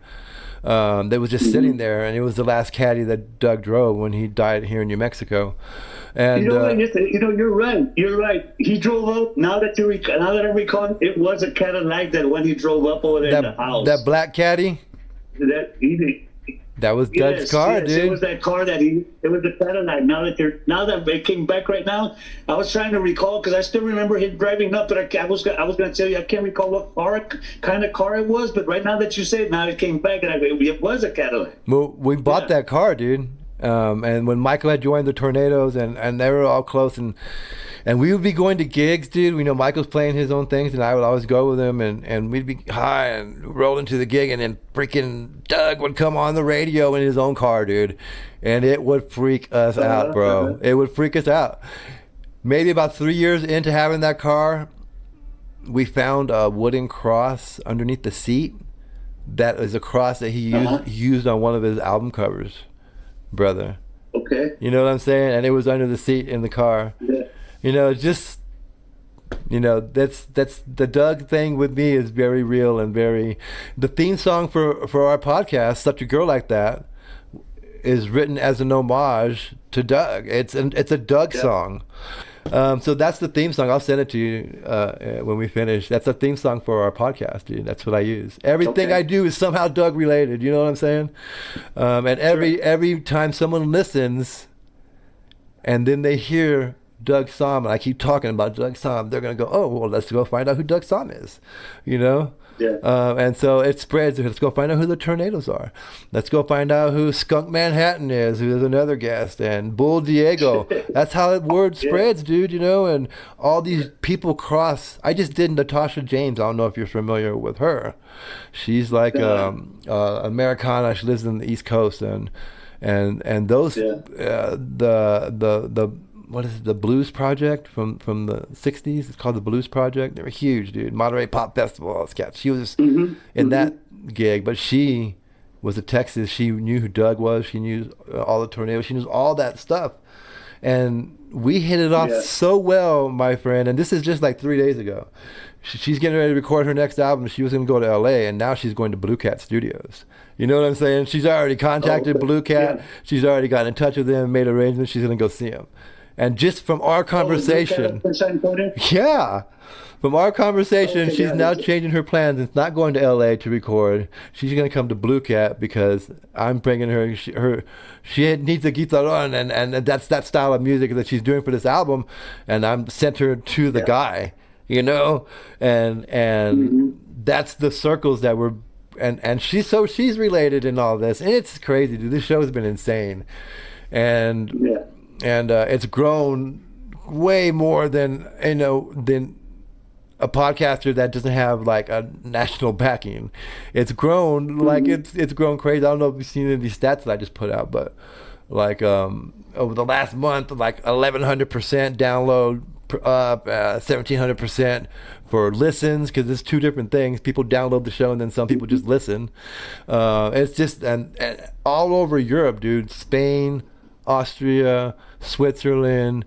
That was just sitting there, and it was the last Caddy that Doug drove when he died here in New Mexico. And you know, you're right. He drove up. Now that I recall, it was a Cadillac that when he drove up over there in the house. That black Caddy. That was Doug's car, dude. It was that car it was the Cadillac. Now that it came back right now, I was trying to recall because I still remember him driving up, but I was going to tell you I can't recall what kind of car it was. But right now that you say it, now it came back, and it was a Cadillac. Well, we bought that car, dude. And when Michael had joined the Tornadoes, and they were all close, and we would be going to gigs, dude. We know Michael's playing his own things, and I would always go with him, and we'd be high and roll into the gig, and then freaking Doug would come on the radio in his own car, dude, and it would freak us out, bro. It would freak us out. Maybe about 3 years into having that car, we found a wooden cross underneath the seat. That is a cross that he used on one of his album covers, brother. Okay. You know what I'm saying? And it was under the seat in the car. Yeah. You know, just, you know, that's the Doug thing with me is very real and very. The theme song for our podcast, Such a Girl Like That, is written as an homage to Doug. It's a Doug song. So that's the theme song. I'll send it to you when we finish. That's a theme song for our podcast, dude. That's what I use. Everything I do is somehow Doug related. You know what I'm saying? And every time someone listens, and then they hear Doug Somm, and I keep talking about Doug Somm, they're gonna go, oh well, let's go find out who Doug Somm is. You know? Yeah. And so it spreads. Let's go find out who the Tornadoes are. Let's go find out who Skunk Manhattan is, who is another guest, and Bull Diego. That's how the word spreads, dude, you know, and all these people cross. I just did Natasha James. I don't know if you're familiar with her. She's like Americana. She lives in the East Coast, and those the what is it, the Blues Project from the 60s? It's called the Blues Project. They were huge, dude. Monterey Pop Festival, all this cat. She was in that gig, but she was a Texas. She knew who Doug was. She knew all the Tornadoes. She knew all that stuff. And we hit it off so well, my friend. And this is just like 3 days ago. She's getting ready to record her next album. She was going to go to LA, and now she's going to Blue Cat Studios. You know what I'm saying? She's already contacted Blue Cat. Yeah. She's already got in touch with them, made arrangements. She's going to go see them. And just from our conversation, from our conversation, she's now changing her plans. It's not going to LA to record. She's going to come to Blue Cat because I'm bringing her. She needs a guitarón, and that's that style of music that she's doing for this album. And I'm sent her to the guy, you know, and that's the circles that we're. And she's related in all this, and it's crazy, dude. This show has been insane, and it's grown way more than than a podcaster that doesn't have like a national backing. It's grown like it's grown crazy. I don't know if you've seen any of these stats that I just put out, but like over the last month, like 1,100% download up, 1,700% for listens, because it's two different things. People download the show and then some people just listen. It's just and all over Europe, dude. Spain, Austria, Switzerland,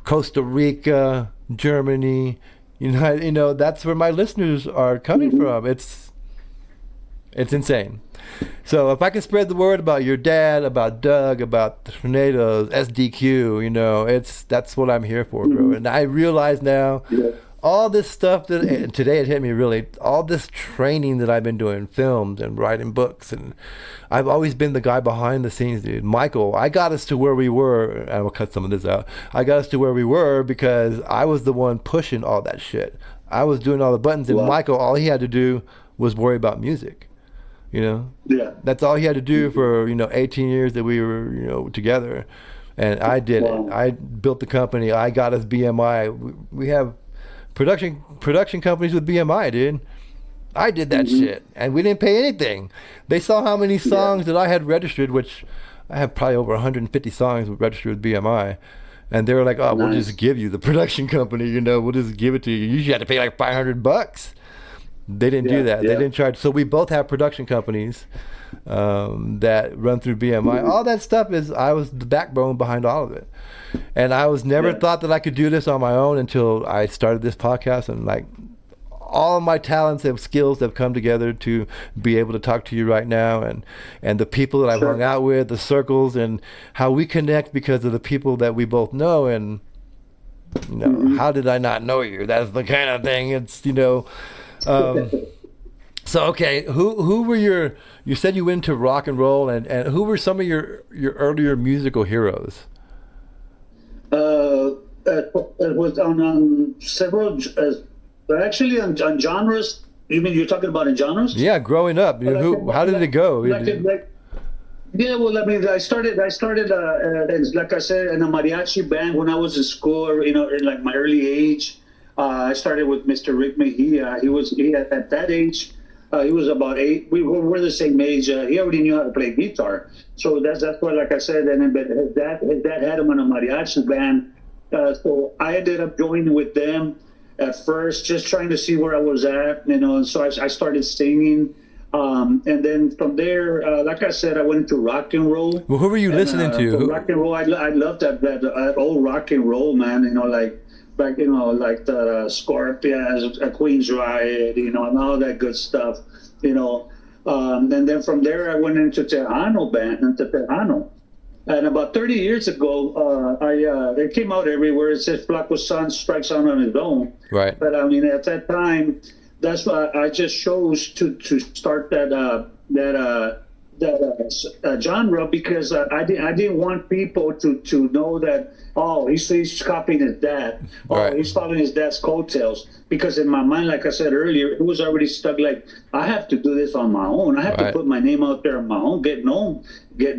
Costa Rica, Germany. You know, that's where my listeners are coming from. It's insane. So if I can spread the word about your dad, about Doug, about the Tornadoes, SDQ, you know, that's what I'm here for, bro. And I realize now all this stuff and today it hit me really, all this training that I've been doing, films and writing books, and I've always been the guy behind the scenes, dude. Michael, I got us to where we were. I will cut some of this out. I got us to where we were because I was the one pushing all that shit. I was doing all the buttons, and Michael, all he had to do was worry about music. You know, that's all he had to do for 18 years that we were together, and I did it. I built the company. I got us BMI. We have production companies with BMI, dude. I did that shit, and we didn't pay anything. They saw how many songs that I had registered, which I have probably over 150 songs registered with BMI, and they were like, "Oh, we'll just give you the production company. We'll just give it to you. You usually had to pay like $500." They didn't do that. They didn't charge. So we both have production companies that run through BMI. All that stuff I was the backbone behind all of it. And I was never thought that I could do this on my own until I started this podcast. And like all of my talents and skills have come together to be able to talk to you right now. And the people that I've hung out with, the circles, and how we connect because of the people that we both know. And, how did I not know you? That's the kind of thing. It's, so okay, who were you said you went into rock and roll, and who were some of your earlier musical heroes? It was on several, actually on genres. You mean you're talking about in genres? Yeah, growing up. How did it go? Yeah, well, I mean, I started, like I said, in a mariachi band when I was in school, in like my early age. I started with Mr. Rick Mejia. He had at that age, he was about 8. We were the same age. He already knew how to play guitar. So that's why, like I said, but his dad had him in a mariachi band. So I ended up joining with them at first, just trying to see where I was at, and so I started singing. And then from there, like I said, I went into rock and roll. Well, who were you listening to? Rock and roll, I loved that old rock and roll, man, like the Scorpions, Queen's Riot, and all that good stuff, and then from there I went into Tejano. And about 30 years ago, it came out everywhere. It says Flaco's son strikes out on his own. Right. But I mean, at that time, that's why I just chose to start that genre because I didn't want people to know that, oh, he's copying his dad, Right. he's following his dad's coattails, because in my mind, like I said earlier, it was already stuck. Like, I have to do this on my own. I have to Right. put my name out there on my own, get known. You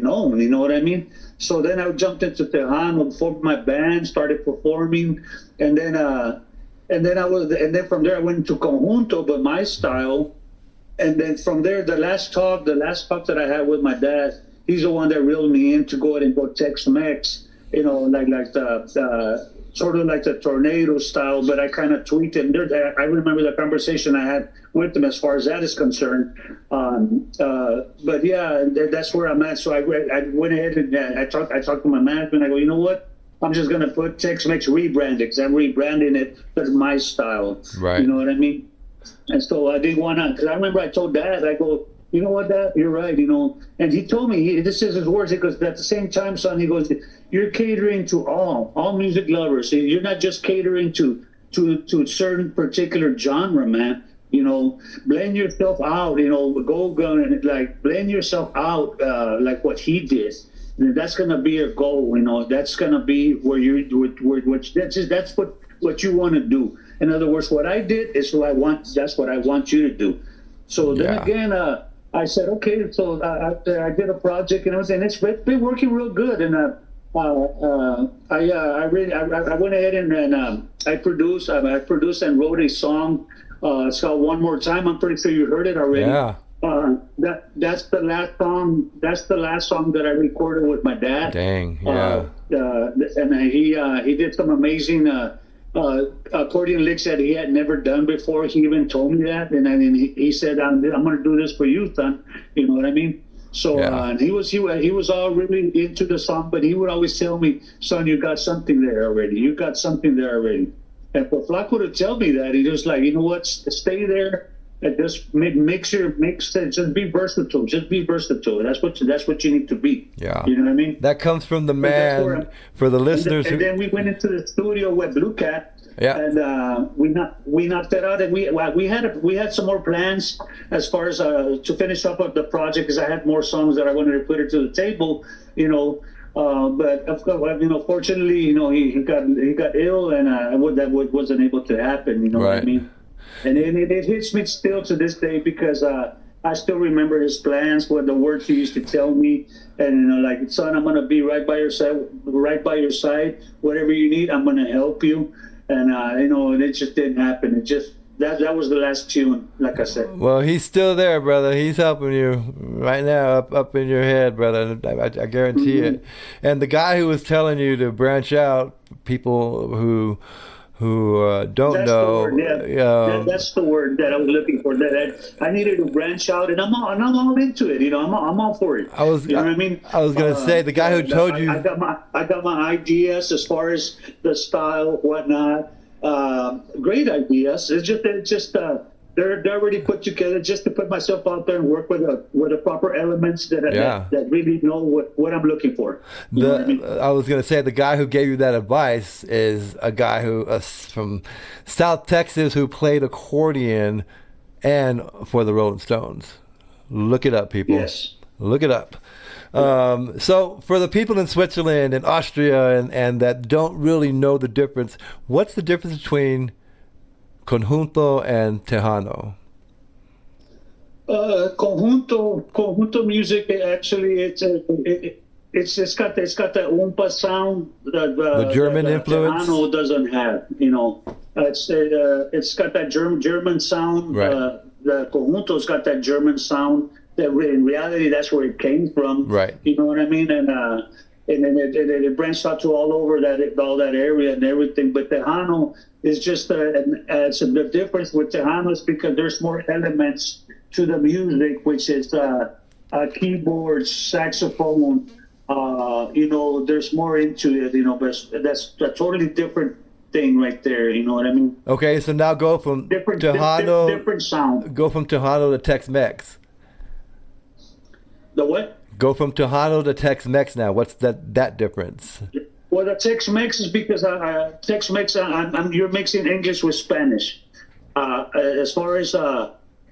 know what I mean? So then I jumped into Tejano, formed my band, started performing, and then from there I went into conjunto, but my style. And then from there, the last talk that I had with my dad, he's the one that reeled me in to go ahead and go Tex-Mex, you know, like the sort of like the tornado style, but I kind of tweaked it. And I remember the conversation I had with him as far as that is concerned. But yeah, that's where I'm at. So I went ahead and I talked to my management. I go, you know what? I'm just gonna put Tex-Mex rebranded, because I'm rebranding it to my style. Right. You know what I mean? And so I didn't want to, because I remember I told Dad, I go, you know what, Dad, you're right, you know. And he told me, this is his words, he goes, at the same time, son, he goes, you're catering to all music lovers. You're not just catering to certain particular genre, man. You know, blend yourself out, you know, go and like blend yourself out like what he did. And that's going to be your goal, you know. That's going to be where that's what you want to do. In other words, what I did is what I want. That's what I want you to do. So then again, I said, okay. So I did a project, and it's been working real good. And I went ahead and I produced and wrote a song. It's called "One More Time." I'm pretty sure you heard it already. Yeah. That's the last song. That's the last song that I recorded with my dad. Dang. Yeah. And he did some amazing accordion licks that he had never done before. He even told me that, and then he said, "I'm going to do this for you, son." You know what I mean? So and he was all really into the song, but he would always tell me, "Son, you got something there already. You got something there already." And for Flaco to tell me that, he was like, "You know what? Stay there." And just just be versatile. Just be versatile. That's what you need to be. Yeah. You know what I mean? That comes from the man. For the listeners, and then we went into the studio with Blue Cat. Yeah. And we knocked that out, and we had some more plans as far as to finish up of the project, because I had more songs that I wanted to put it to the table. You know. But of course, you know, fortunately, you know, he got ill, and that wasn't able to happen. You know what I mean? And it hits me still to this day, because I still remember his plans, what the words he used to tell me, and you know, like, son, I'm gonna be right by your side, whatever you need, I'm gonna help you, and you know, and it just didn't happen. It just that was the last tune, like I said. Well, he's still there, brother. He's helping you right now, up in your head, brother. I guarantee it. And the guy who was telling you to branch out, people who don't know. That's the word that I was looking for. That I needed to branch out, and I'm all into it. You know, I'm all for it. You know what I mean? I was gonna say, the guy who told you. I got my ideas as far as the style, whatnot. Great ideas. It's just they're already put together, just to put myself out there and work with the proper elements that really know what I'm looking for. You know what I mean? I was going to say, the guy who gave you that advice is a guy who from South Texas who played accordion and for the Rolling Stones. Look it up, people. Yes. Look it up. So for the people in Switzerland and Austria and that don't really know the difference, what's the difference between conjunto and tejano? Conjunto music, actually, it's got the oompa sound that the German influence. Tejano doesn't have. You know, it's got that German sound. Right. The conjunto's got that German sound. That in reality, that's where it came from. Right. You know what I mean? And then it branched out to all over all that area and everything. But Tejano is just the difference with Tejano is because there's more elements to the music, which is keyboards, saxophone. You know, there's more into it. You know, but that's a totally different thing right there. You know what I mean? Okay, so now go from Tejano. Different sound. Go from Tejano to Tex-Mex. The what? Go from Tejano to Tex-Mex now. What's that difference? Well, the Tex-Mex is because Tex-Mex, you're mixing English with Spanish. As far as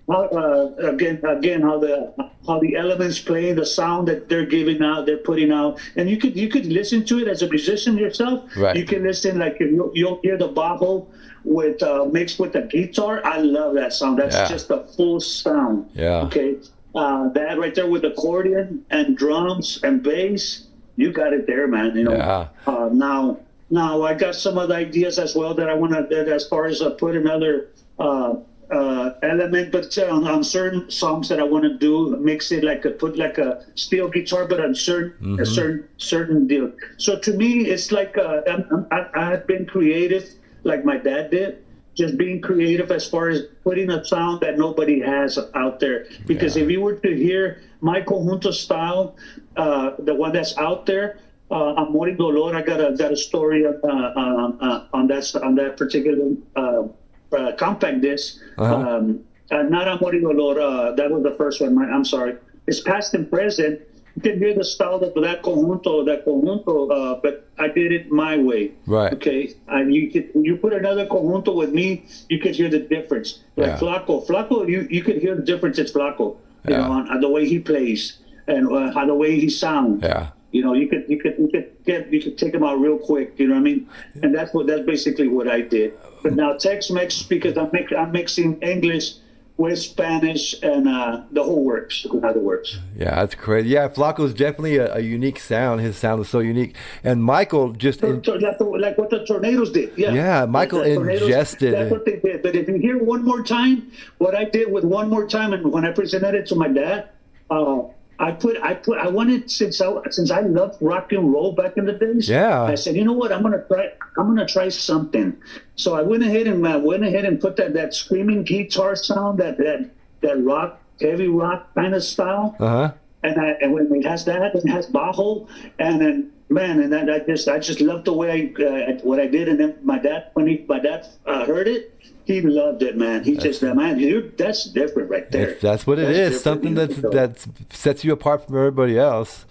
again how the elements play, the sound that they're giving out, they're putting out, and you could listen to it as a musician yourself. Right. You can listen, like you'll hear the bajo with mixed with the guitar. I love that sound. That's just a full sound. Yeah. Okay. That right there with accordion and drums and bass, you got it there, man. You know. Yeah. Now I got some other ideas as well that I want to, as far as put another element, but on certain songs that I want to do, mix it put like a steel guitar, but on a certain deal. So to me, it's like I've been creative, like my dad did. Just being creative as far as putting a sound that nobody has out there. Because if you were to hear my conjunto style, the one that's out there, Amor y Dolor, I got a story on that particular compact disc. Not Amor y Dolor, that was the first one. I'm sorry. It's past and present. You can hear the style of that conjunto, but I did it my way. Right. Okay. And you put another conjunto with me, you could hear the difference. Like Flaco, you could hear the difference. It's Flaco, you know, on the way he plays and how the way he sounds. Yeah. You know, you could take them out real quick. You know what I mean? And that's basically what I did. But now Tex-Mex, because I'm mixing English with Spanish and the whole works, in other words. Yeah, that's crazy. Yeah, Flaco's definitely a unique sound. His sound is so unique. And Michael just... like what the Tornadoes did. Yeah, yeah, Michael ingested... That's what they did. But if you hear One More Time, what I did with One More Time, and when I presented it to my dad, I wanted, since I loved rock and roll back in the days. Yeah. I said, you know what? I'm gonna try something. So I went ahead and put that screaming guitar sound, that rock, heavy rock kind of style. And when it has that, it has bajo, and then I just loved the way what I did. And then my dad heard it. He loved it, man. He just, man, that's different right there. That's what it is. Something that sets you apart from everybody else.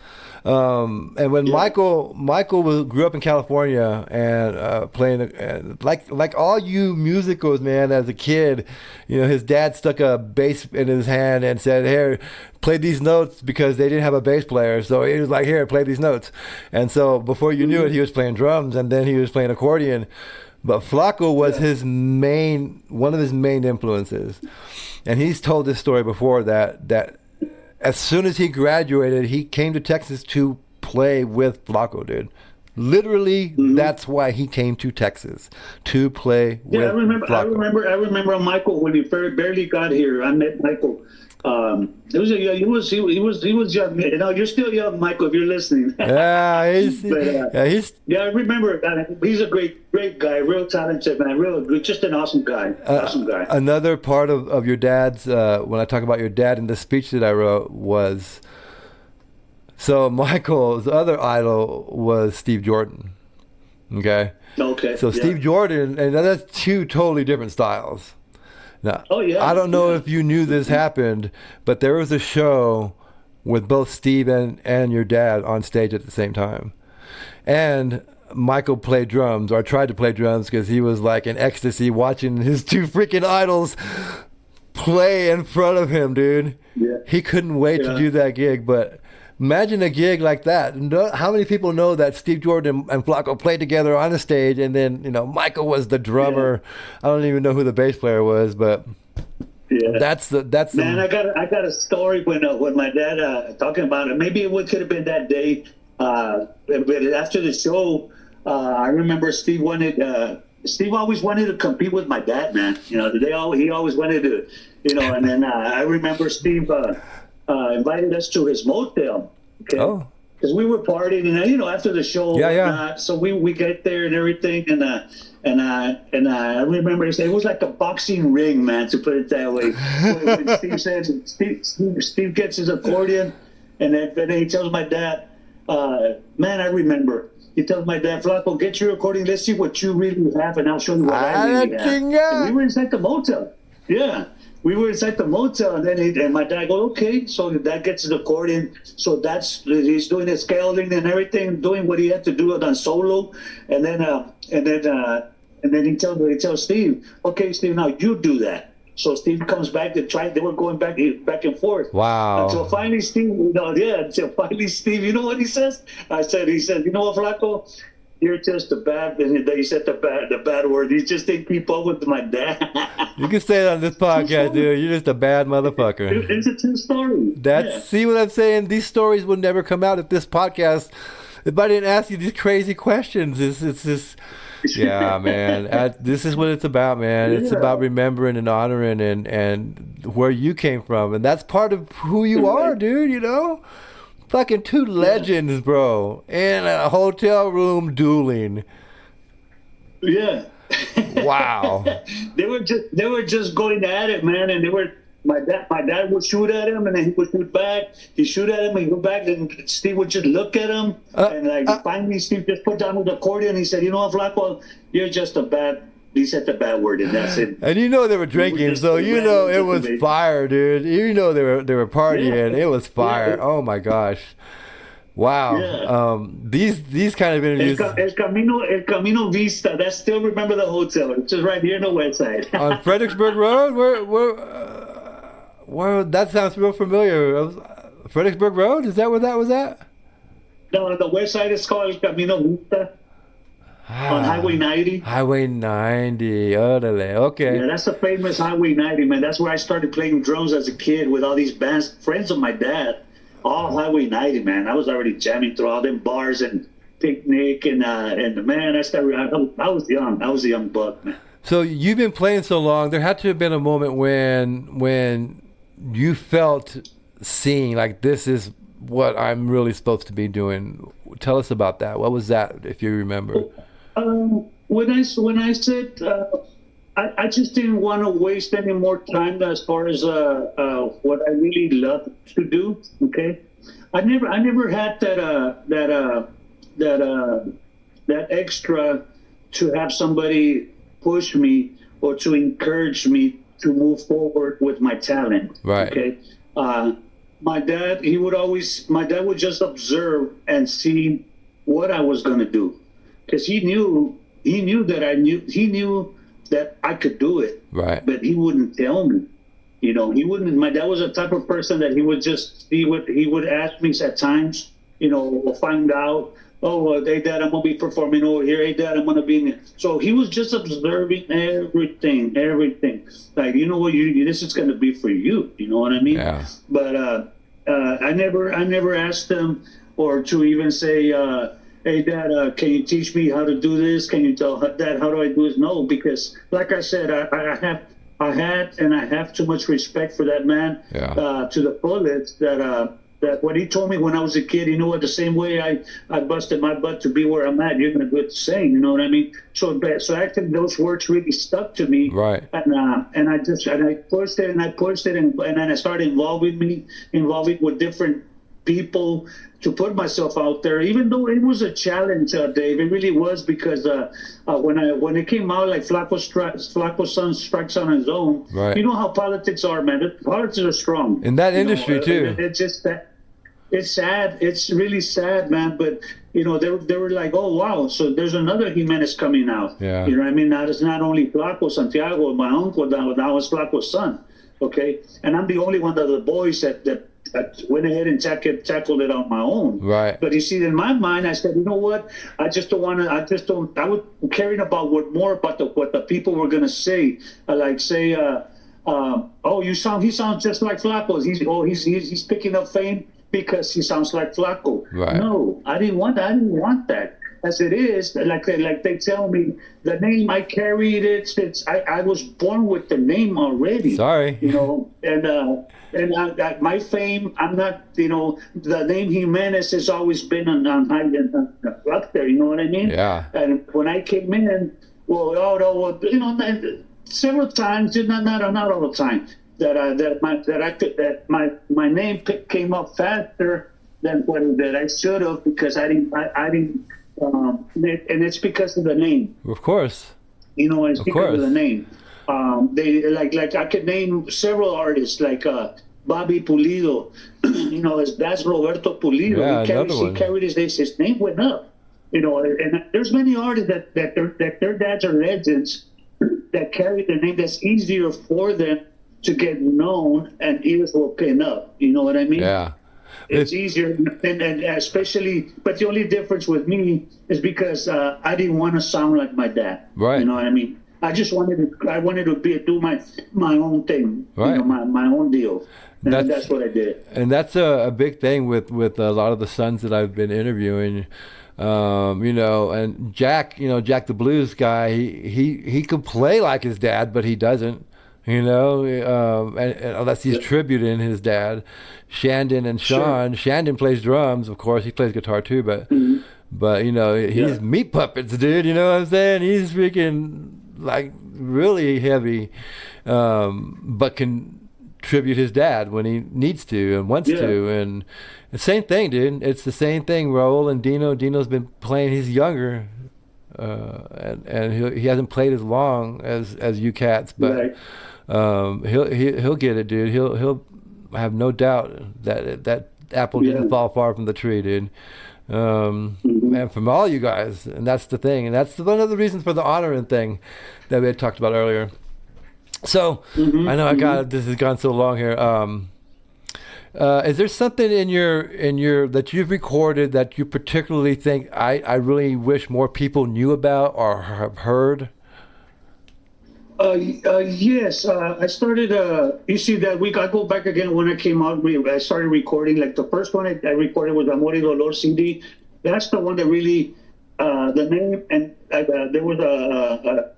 And when Michael grew up in California and playing, like all you musicals, man, as a kid, you know, his dad stuck a bass in his hand and said, "Here, play these notes," because they didn't have a bass player. So he was like, "Here, play these notes." And so before you knew it, he was playing drums, and then he was playing accordion. But Flaco was one of his main influences. And he's told this story before that as soon as he graduated, he came to Texas to play with Flaco, dude. Literally, that's why he came to Texas, to play with Flaco. I remember Michael when he barely got here. I met Michael. He was young. You know, you're still young, Michael, if you're listening. Yeah, I remember. He's a great guy, real talented man, just an awesome guy. Awesome guy. Another part of your dad's, when I talk about your dad in the speech that I wrote, was, so Michael's other idol was Steve Jordan. Okay. So Steve Jordan, and that's two totally different styles. Now, I don't know if you knew this happened, but there was a show with both Steve and your dad on stage at the same time. And Michael played drums, or tried to play drums, because he was like in ecstasy watching his two freaking idols play in front of him, dude. Yeah. He couldn't wait to do that gig, but... Imagine a gig like that. How many people know that Steve Jordan and Flaco played together on the stage, and then, you know, Michael was the drummer. I don't even know who the bass player was, but that's man. I got a story when my dad talking about it. Maybe it could have been that day. But after the show, I remember Steve always wanted to compete with my dad, man. You know, he always wanted to, you know. And then I remember Steve. Invited us to his motel, okay? Because we were partying, and you know, after the show, so we get there and everything, and I remember it was like a boxing ring, man, to put it that way. When Steve says, Steve gets his accordion, and then he tells my dad, man, I remember. He tells my dad, Flaco, get your accordion. Let's see what you really have, and I'll show you what I really have. And we were inside the motel. Yeah. We were inside the motel, and then my dad goes, okay. So dad gets his accordion. So he's doing his scaling and everything, doing what he had to do on solo, and then he tells Steve, okay, Steve, now you do that. So Steve comes back to try. They were going back and forth. Wow. Until finally Steve, until finally Steve, you know what he says? He said, you know what, Flaco? You're just a bad, and he said the bad word. You just didn't keep up with my dad. You can say it on this podcast, dude. You're just a bad motherfucker. It's a true story. See what I'm saying? These stories would never come out if this podcast, if I didn't ask you these crazy questions. It's just, yeah, man. This is what it's about, man. It's about remembering and honoring and where you came from. And that's part of who you are, dude, you know? Fucking two legends, bro, in a hotel room dueling. Yeah. Wow. They were just going at it, man, and my dad would shoot at him, and then he would shoot back. He'd shoot at him, and he'd go back, and Steve would just look at him, and finally Steve just put down his accordion. He said, "You know what, Flaco, you're just a bad." He said the bad word, and that's it. And you know they were drinking, so you know it was fire, dude. You know they were partying. Yeah. It was fire. Yeah. Oh my gosh. Wow. Yeah. These kind of interviews. El Camino Vista. That's still, remember the hotel. It's just right here on the west side. On Fredericksburg Road? Where that sounds real familiar. Fredericksburg Road? Is that where that was at? No, on the west side it's called El Camino Vista. On Highway 90. Highway 90. Okay. Yeah, that's the famous Highway 90, man. That's where I started playing drums as a kid with all these bands, friends of my dad. All Highway 90, man. I was already jamming through all them bars and picnic and man, I was young. I was a young buck, man. So you've been playing so long. There had to have been a moment when you felt seeing like this is what I'm really supposed to be doing. Tell us about that. What was that, if you remember? When I said I just didn't want to waste any more time as far as what I really love to do. Okay, I never had that extra to have somebody push me or to encourage me to move forward with my talent. Right. Okay. My dad would just observe and see what I was going to do. Because he knew that I could do it. Right. But he wouldn't tell me. You know, he wouldn't. My dad was the type of person that he would ask me at times, you know, or find out, hey Dad, I'm gonna be performing over here. Hey Dad, I'm gonna be in there. So he was just observing everything. Like, you know what, this is gonna be for you. You know what I mean? Yeah. But I never asked him or to even say, hey Dad, can you teach me how to do this? Can you tell Dad how do I do this? No, because like I said, I have too much respect for that man, to the fullest, that what he told me when I was a kid, you know what, the same way I busted my butt to be where I'm at, you're gonna do it the same, you know what I mean? So actually those words really stuck to me. Right. And I pushed it and then I started involving with different people to put myself out there, even though it was a challenge, Dave. It really was, because when it came out, like Flaco's son strikes on his own. Right. You know how politics are, man. Politics are strong in that industry too. It's just that it's sad. It's really sad, man. But you know, they were like, oh wow, so there's another Jimenez coming out. Yeah. You know what I mean? Now it's not only Flaco Santiago, my uncle. Now it's Flaco's son. Okay, and I'm the only one of the boys that went ahead and tackled it on my own. Right. But you see, in my mind, I said, you know what? I was caring about what the people were going to say. He sounds just like Flaco. He's picking up fame because he sounds like Flaco. Right. No, I didn't want that. As it is, like they tell me, the name I carried I was born with the name already. Sorry. You know, and my fame, I'm not, you know, the name Jimenez has always been up there, you know what I mean? Yeah. And when I came in, you know, several times, not all the time, that my name came up faster than that I should have, because I didn't. And it's because of the name. Of course. You know, it's because of the name. They like I could name several artists like Bobby Pulido. You know, that's Roberto Pulido. Yeah, he carried his name went up. You know, and there's many artists that their dads are legends, that carry the name, that's easier for them to get known and ears will pin up. You know what I mean? Yeah. It's easier, and especially, but the only difference with me is because I didn't want to sound like my dad. Right. You know what I mean? I wanted to do my own thing. Right. You know, my own deal. And that's what I did. And that's a big thing with a lot of the sons that I've been interviewing. You know, and Jack, Jack the blues guy, he could play like his dad, but he doesn't. You know, and unless he's tributing his dad. Shandon and Sean. Sure. Shandon plays drums, of course. He plays guitar too, but he's meat puppets, dude. You know what I'm saying? He's freaking like really heavy, but can tribute his dad when he needs to and wants to. And the same thing, dude. It's the same thing. Raul and Dino. Dino's been playing. He's younger, and he hasn't played as long as you cats, but he'll get it, dude. He'll have no doubt that apple didn't fall far from the tree, dude. And from all you guys, and that's the thing, and that's one of the reasons for the honoring thing that we had talked about earlier. So I know this has gone so long here. Is there something in your that you've recorded that you particularly think I really wish more people knew about or have heard? Yes, I started. You see that week? I go back again when I came out. I started recording. Like the first one I recorded was Amor y Dolor CD. That's the one that really the name, and there was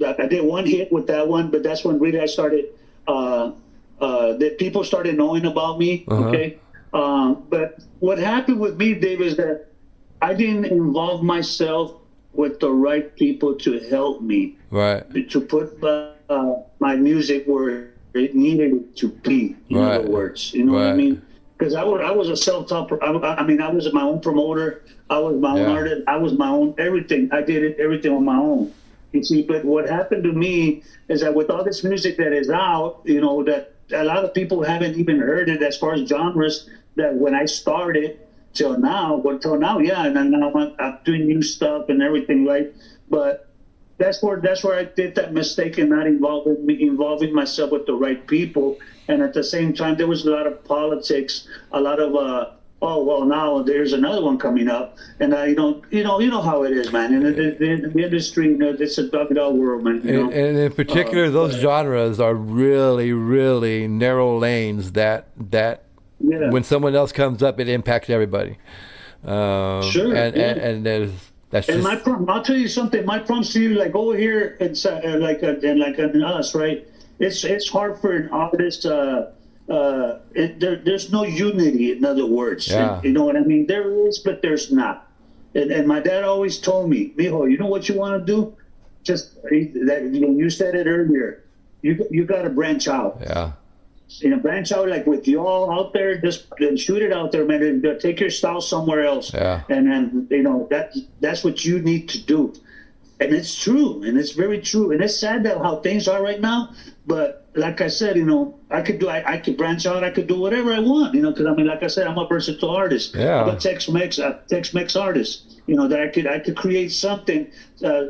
I did one hit with that one, but that's when really I started. That people started knowing about me. Okay, but what happened with me, Dave, is that I didn't involve myself with the right people to help me. Right. To put my music where it needed to be, in other words. You know what I mean? Because I was a self-taught, I mean, I was my own promoter. I was my own artist. I was my own everything. I did everything on my own. You see, but what happened to me is that with all this music that is out, that a lot of people haven't even heard it as far as genres, that when I started till now, and then now I'm doing new stuff and everything, right? But that's where I did that mistake in not involving myself with the right people. And at the same time, there was a lot of politics, a lot of now there's another one coming up, and you know how it is, man. And the industry, it's a dug out world, man. And in particular, those genres are really, really narrow lanes that when someone else comes up, it impacts everybody. Sure. And that's just. And I'll tell you something. My prompts to you, like over here, it's like in us, right? It's hard for an artist. There's no unity, in other words. Yeah. You know what I mean? There is, but there's not. And my dad always told me, Mijo, you know what you want to do? You said it earlier. You got to branch out. Yeah. Branch out, like with you all out there, just shoot it out there, man. And take your style somewhere else. Yeah. And then, that's what you need to do. And it's true, and it's very true. And it's sad that how things are right now. But like I said, I could branch out. I could do whatever I want, because like I said, I'm a versatile artist. Yeah. I'm a Tex-Mex artist. That I could create something a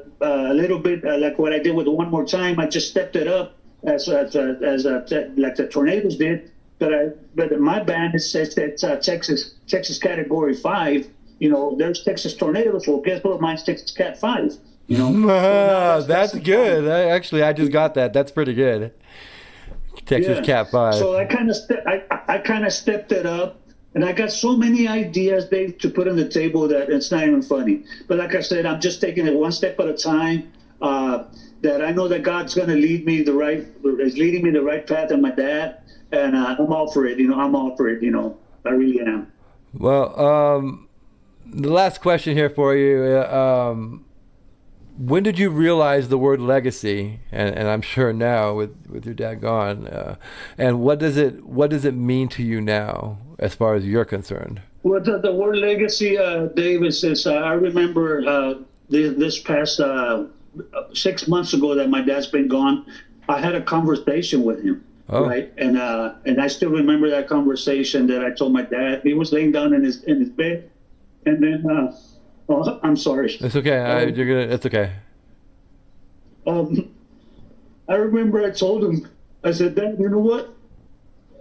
little bit like what I did with the One More Time. I just stepped it up as like the Tornadoes did. But my band is Texas Category 5. There's Texas Tornadoes. Well, guess what? Mine's Texas Cat 5. That's good. I just got that. That's pretty good. Texas Cat 5. So I kind of stepped it up, and I got so many ideas, Dave, to put on the table that it's not even funny. But like I said, I'm just taking it one step at a time. That I know that God's going to lead me is leading me the right path, and my dad, and I'm all for it. I'm all for it. I really am. Well, the last question here for you. When did you realize the word legacy? And I'm sure now with your dad gone. And what does it mean to you now, as far as you're concerned? Well, the word legacy, Dave, is I remember this past 6 months ago that my dad's been gone. I had a conversation with him, right? And I still remember that conversation that I told my dad. He was laying down in his bed, and then. I'm sorry. It's okay. It's okay. I remember I told him, I said, Dad, you know what?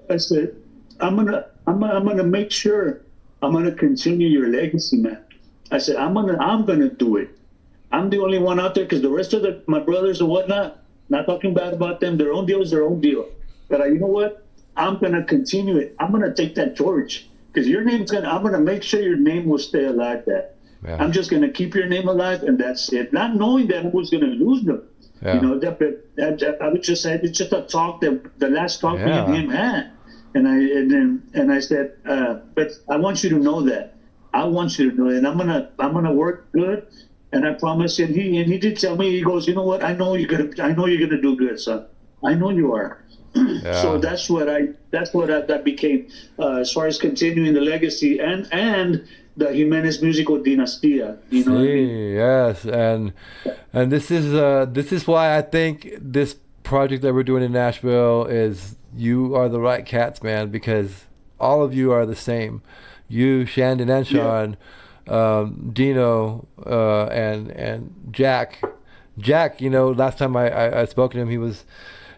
I said, I'm gonna make sure I'm gonna continue your legacy, man. I said, I'm gonna do it. I'm the only one out there because the rest of my brothers and whatnot, not talking bad about them, their own deal is their own deal. But you know what? I'm gonna continue it. I'm gonna take that torch because I'm gonna make sure your name will stay alive, Dad. Yeah. I'm just gonna keep your name alive, and that's it. Not knowing that I was gonna lose them. Yeah. You know, I would just say it's just a talk that the last talk me Yeah. and him had, and I said, but I want you to know that. I want you to know, and I'm gonna work good, and I promise. And he did tell me, he goes, you know what? I know you're gonna do good, son. I know you are. Yeah. So that became as far as continuing the legacy and the Jimenez musical dinastia. You know what I mean? Yes, and this is why I think this project that we're doing in Nashville is, you are the right cats, man, because all of you are the same. You, Shandon and Sean, Dino, and Jack. Jack, you know, last time I spoke to him, he was,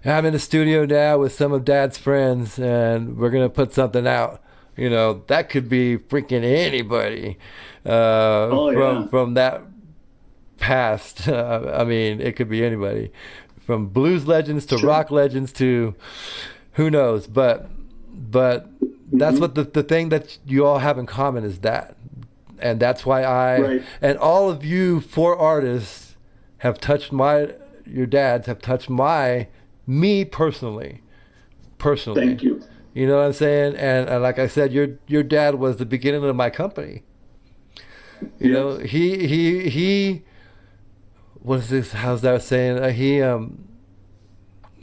I'm in the studio now with some of Dad's friends, and we're gonna put something out. You know, that could be freaking anybody from that past. I mean, it could be anybody, from blues legends to rock legends to who knows. But that's what the thing that you all have in common is that. And that's why and all of you 4 artists have touched your dads have touched me personally. Thank you. You know what I'm saying? And like I said, your dad was the beginning of my company. You know, he what's this? How's that saying? He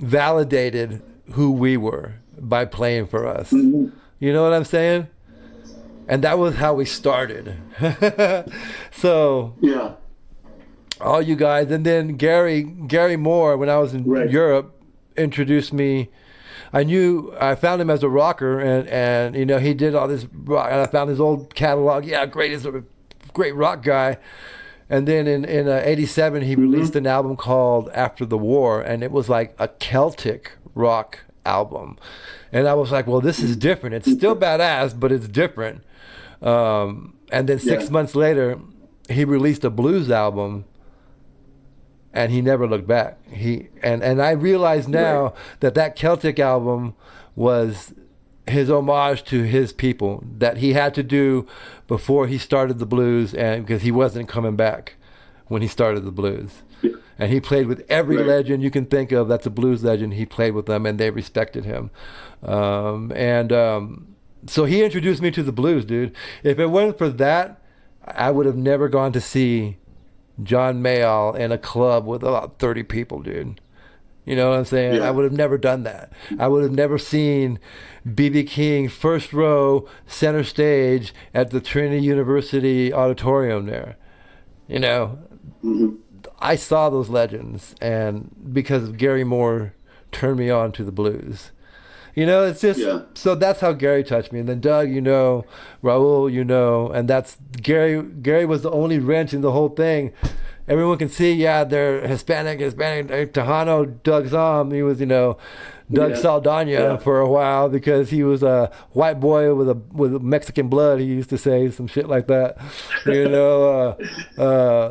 validated who we were by playing for us. Mm-hmm. You know what I'm saying? And that was how we started. So yeah, all you guys, and then Gary Moore, when I was in Europe, introduced me. I found him as a rocker, and you know, he did all this rock, and I found his old catalog. Yeah, he's a great rock guy. And then in '87, he released an album called After the War, and it was like a Celtic rock album. And I was like, well, this is different. It's still badass, but it's different. And then 6 months later, he released a blues album, and he never looked back. And I realize now that Celtic album was his homage to his people that he had to do before he started the blues, and because he wasn't coming back when he started the blues. And he played with every legend you can think of that's a blues legend. He played with them, and they respected him. So he introduced me to the blues, dude. If it wasn't for that, I would have never gone to see John Mayall in a club with about 30 people, dude. You know what I'm saying? Yeah. I would have never done that. I would have never seen B.B. King first row, center stage at the Trinity University auditorium there. You know, I saw those legends, and because Gary Moore turned me on to the blues. You know, it's just, so that's how Gary touched me. And then Doug, you know, Raul, you know, and that's, Gary was the only wrench in the whole thing. Everyone can see, they're Hispanic, Tejano, Doug's he was, you know, Doug Saldana for a while, because he was a white boy with Mexican blood. He used to say some shit like that, you know.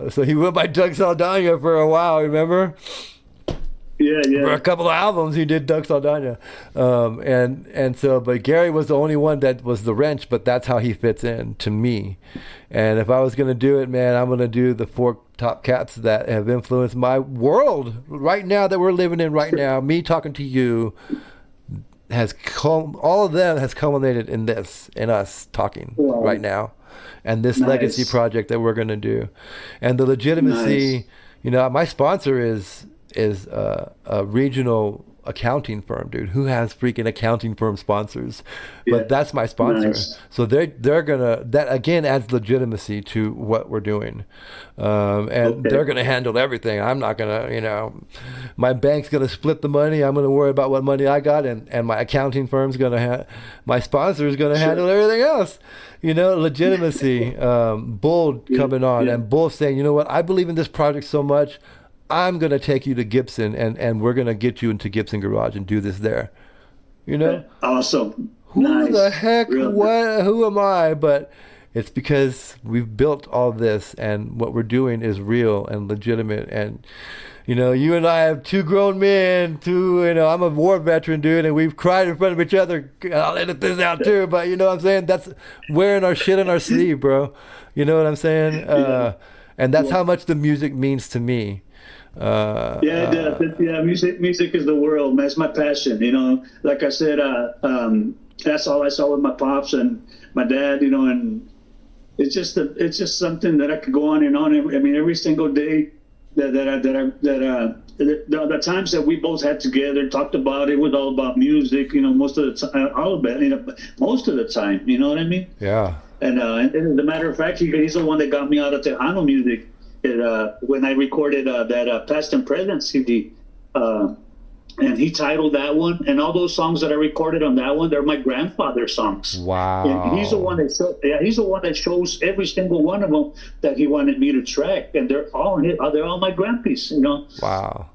So he went by Doug Saldana for a while, remember? Yeah. For a couple of albums, he did Doug Saldana, and so, but Gary was the only one that was the wrench. But that's how he fits in to me. And if I was gonna do it, man, I'm gonna do the 4 top cats that have influenced my world right now that we're living in right now. Me talking to you all of them has culminated in us talking right now, and this legacy project that we're gonna do, and the legitimacy. You know, my sponsor is a regional accounting firm, dude, who has freaking accounting firm sponsors, but that's my sponsor. So they're gonna, that again adds legitimacy to what we're doing, and they're gonna handle everything. I'm not gonna, you know, my bank's gonna split the money. I'm gonna worry about what money I got, and my accounting firm's gonna my sponsor is gonna handle everything else. You know, legitimacy. Bull coming on and Bull saying, you know what, I believe in this project so much, I'm gonna take you to Gibson, and we're gonna get you into Gibson Garage and do this there. You know, Awesome. who Nice. the heck? Real What? Who am I? But it's because we've built all this, and what we're doing is real and legitimate. And you know, you and I have two grown men. I'm a war veteran, dude, and we've cried in front of each other. I'll edit this out too, but you know what I'm saying? That's wearing our shit on our sleeve, bro. You know what I'm saying? And that's how much the music means to me. Music is the world, man. It's my passion. You know, like I said, that's all I saw with my pops and my dad. You know, and it's just something that I could go on and on. I mean, every single day the times that we both had together, talked about it, was all about music. You know, most of the time, most of the time. You know what I mean? Yeah. And as a matter of fact, he's the one that got me out of Tejano music. When I recorded that Past and Present CD, and he titled that one, and all those songs that I recorded on that one, they're my grandfather's songs. Wow. And he's the one that shows every single one of them that he wanted me to track, and they're all my grandpiece. You know. Wow.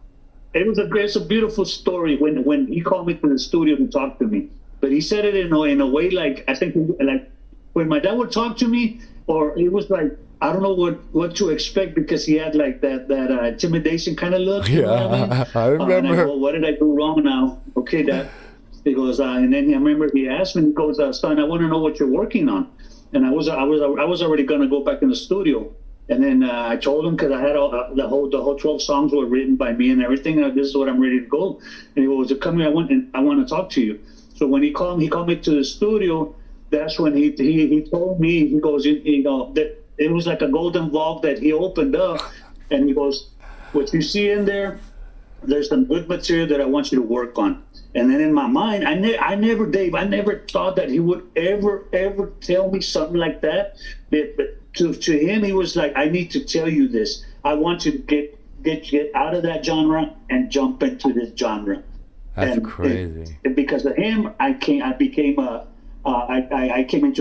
It's a beautiful story when he called me to the studio to talk to me, but he said it in a way like, I think, like when my dad would talk to me, or it was like, I don't know what to expect, because he had like that intimidation kind of look. You know what I mean? I remember. And I go, what did I do wrong now? Okay, Dad. He goes, and then I remember he asked me, he goes, son, I want to know what you're working on. And I was already going to go back in the studio. And then I told him, because I had the whole 12 songs were written by me and everything. This is what I'm ready to go. And he goes, come here, I want to talk to you. So when he called me to the studio. That's when he told me, he goes, you know, that it was like a golden vault that he opened up, and he goes, what you see in there's some good material that I want you to work on. And then in my mind, I never thought that he would ever tell me something like that. But to him, he was like, I need to tell you this. I want you to get out of that genre and jump into this genre. That's crazy. Because of him, I came into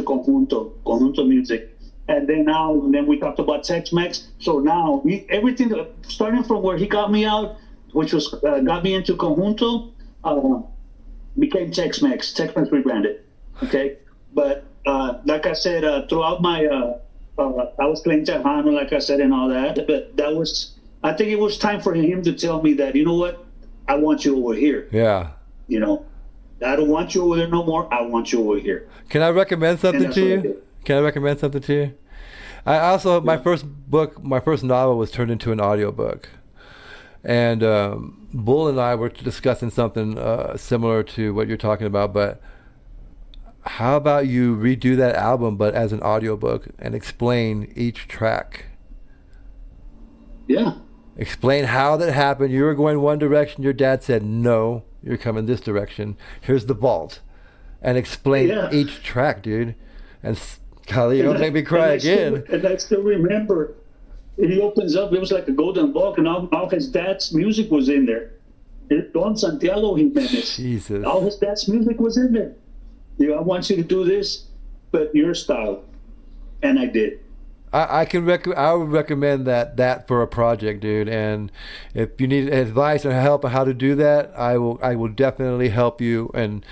conjunto music. And then we talked about Tex-Mex. So now everything, starting from where he got me out, which was got me into conjunto, became Tex-Mex rebranded. Okay, but like I said, throughout my I was playing Tejano, like I said, and all that. But I think it was time for him to tell me that, you know what, I want you over here. Yeah. You know, I don't want you over there no more. I want you over here. Can I recommend something to you? I also, my first novel was turned into an audiobook. And Bull and I were discussing something similar to what you're talking about, but how about you redo that album but as an audiobook and explain each track? Yeah. Explain how that happened. You were going one direction, your dad said, no, you're coming this direction. Here's the vault. And explain each track, dude. And golly, you don't make me cry again. And I still remember, he opens up, it was like a golden vault, and all his dad's music was in there. Don Santiago Jimenez. Jesus. All his dad's music was in there. You know, I want you to do this, but your style. And I did. I would recommend that for a project, dude. And if you need advice or help on how to do that, I will definitely help you and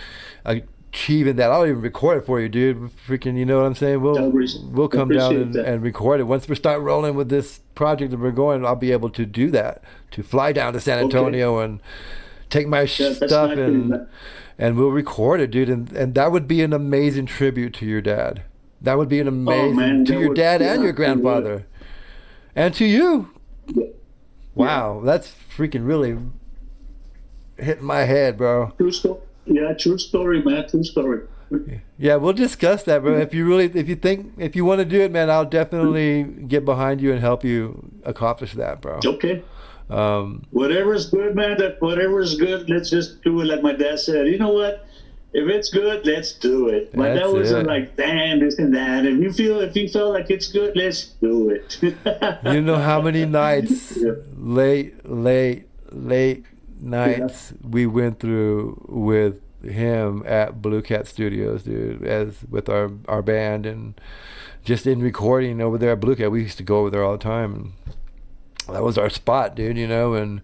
achieving that. I'll even record it for you, dude. Freaking, you know what I'm saying? We'll come down and record it. Once we start rolling with this project that we're going, I'll be able to do that. To fly down to San Antonio and take my stuff and we'll record it, dude. And that would be an amazing tribute to your dad. That would be an amazing to your dad and your grandfather, and to you. Yeah. Wow, that's freaking really hitting my head, bro. True story. Yeah, true story, man. True story. Yeah, we'll discuss that, bro. If you want to do it, man, I'll definitely get behind you and help you accomplish that, bro. Okay. Whatever's good, man. Whatever's good, let's just do it. Like my dad said. You know what? If it's good, let's do it. My dad wasn't like, damn, this and that. If you felt like it's good, let's do it. You know how many nights, late nights we went through with him at Blue Cat Studios, dude, as with our band, and just in recording over there at Blue Cat. We used to go over there all the time, and that was our spot, dude. You know, and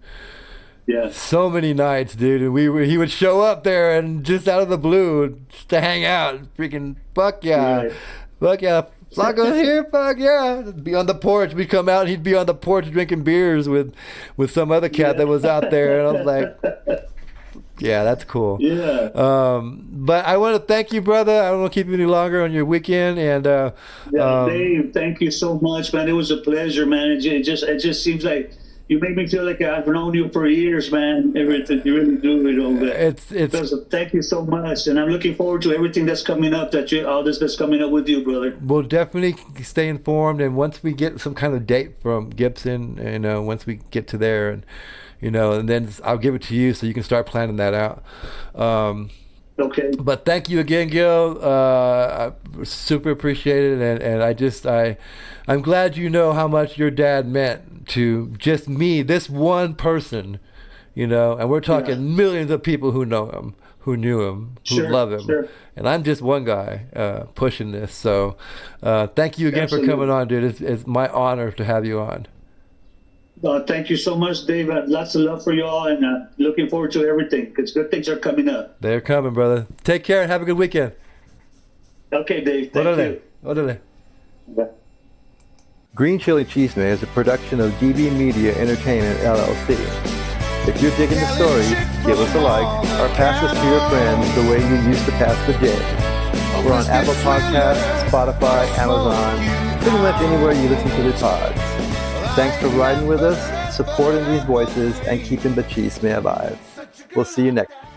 Yeah. so many nights, dude. And he would show up there and just out of the blue just to hang out. Freaking fuck yeah, Right. fuck yeah. Flaco's here, fuck yeah. Be on the porch. We'd come out and he'd be on the porch drinking beers with some other cat that was out there. And I was like, yeah, that's cool. Yeah. But I want to thank you, brother. I don't want to keep you any longer on your weekend. And Dave, thank you so much, man. It was a pleasure, man. It just seems like you make me feel like I've known you for years, man. Everything you really do, you know. it's So thank you so much, and I'm looking forward to everything that's coming up. All this that's coming up with you, brother. we'll definitely stay informed. And once we get some kind of date from Gibson, you know, once we get to there, and you know, and then I'll give it to you so you can start planning that out. Okay. But thank you again, Gil. I super appreciate it, and I'm glad you know how much your dad meant to just me, this one person, you know. And we're talking millions of people who know him, who knew him, who love him, and I'm just one guy pushing this. So thank you again for coming on, dude. It's my honor to have you on. Thank you so much, Dave. Lots of love for you all, and looking forward to everything because good things are coming up. They're coming, brother. Take care and have a good weekend. Okay, Dave. Thank you. Orale. Bye. Green Chili Chisme is a production of DB Media Entertainment, LLC. If you're digging the story, give us a like or pass us to your friends the way you used to pass the dick. We're on Apple Podcasts, Spotify, Amazon, pretty much anywhere you listen to the pods. Thanks for riding with us, supporting these voices, and keeping the chisme alive. We'll see you next time.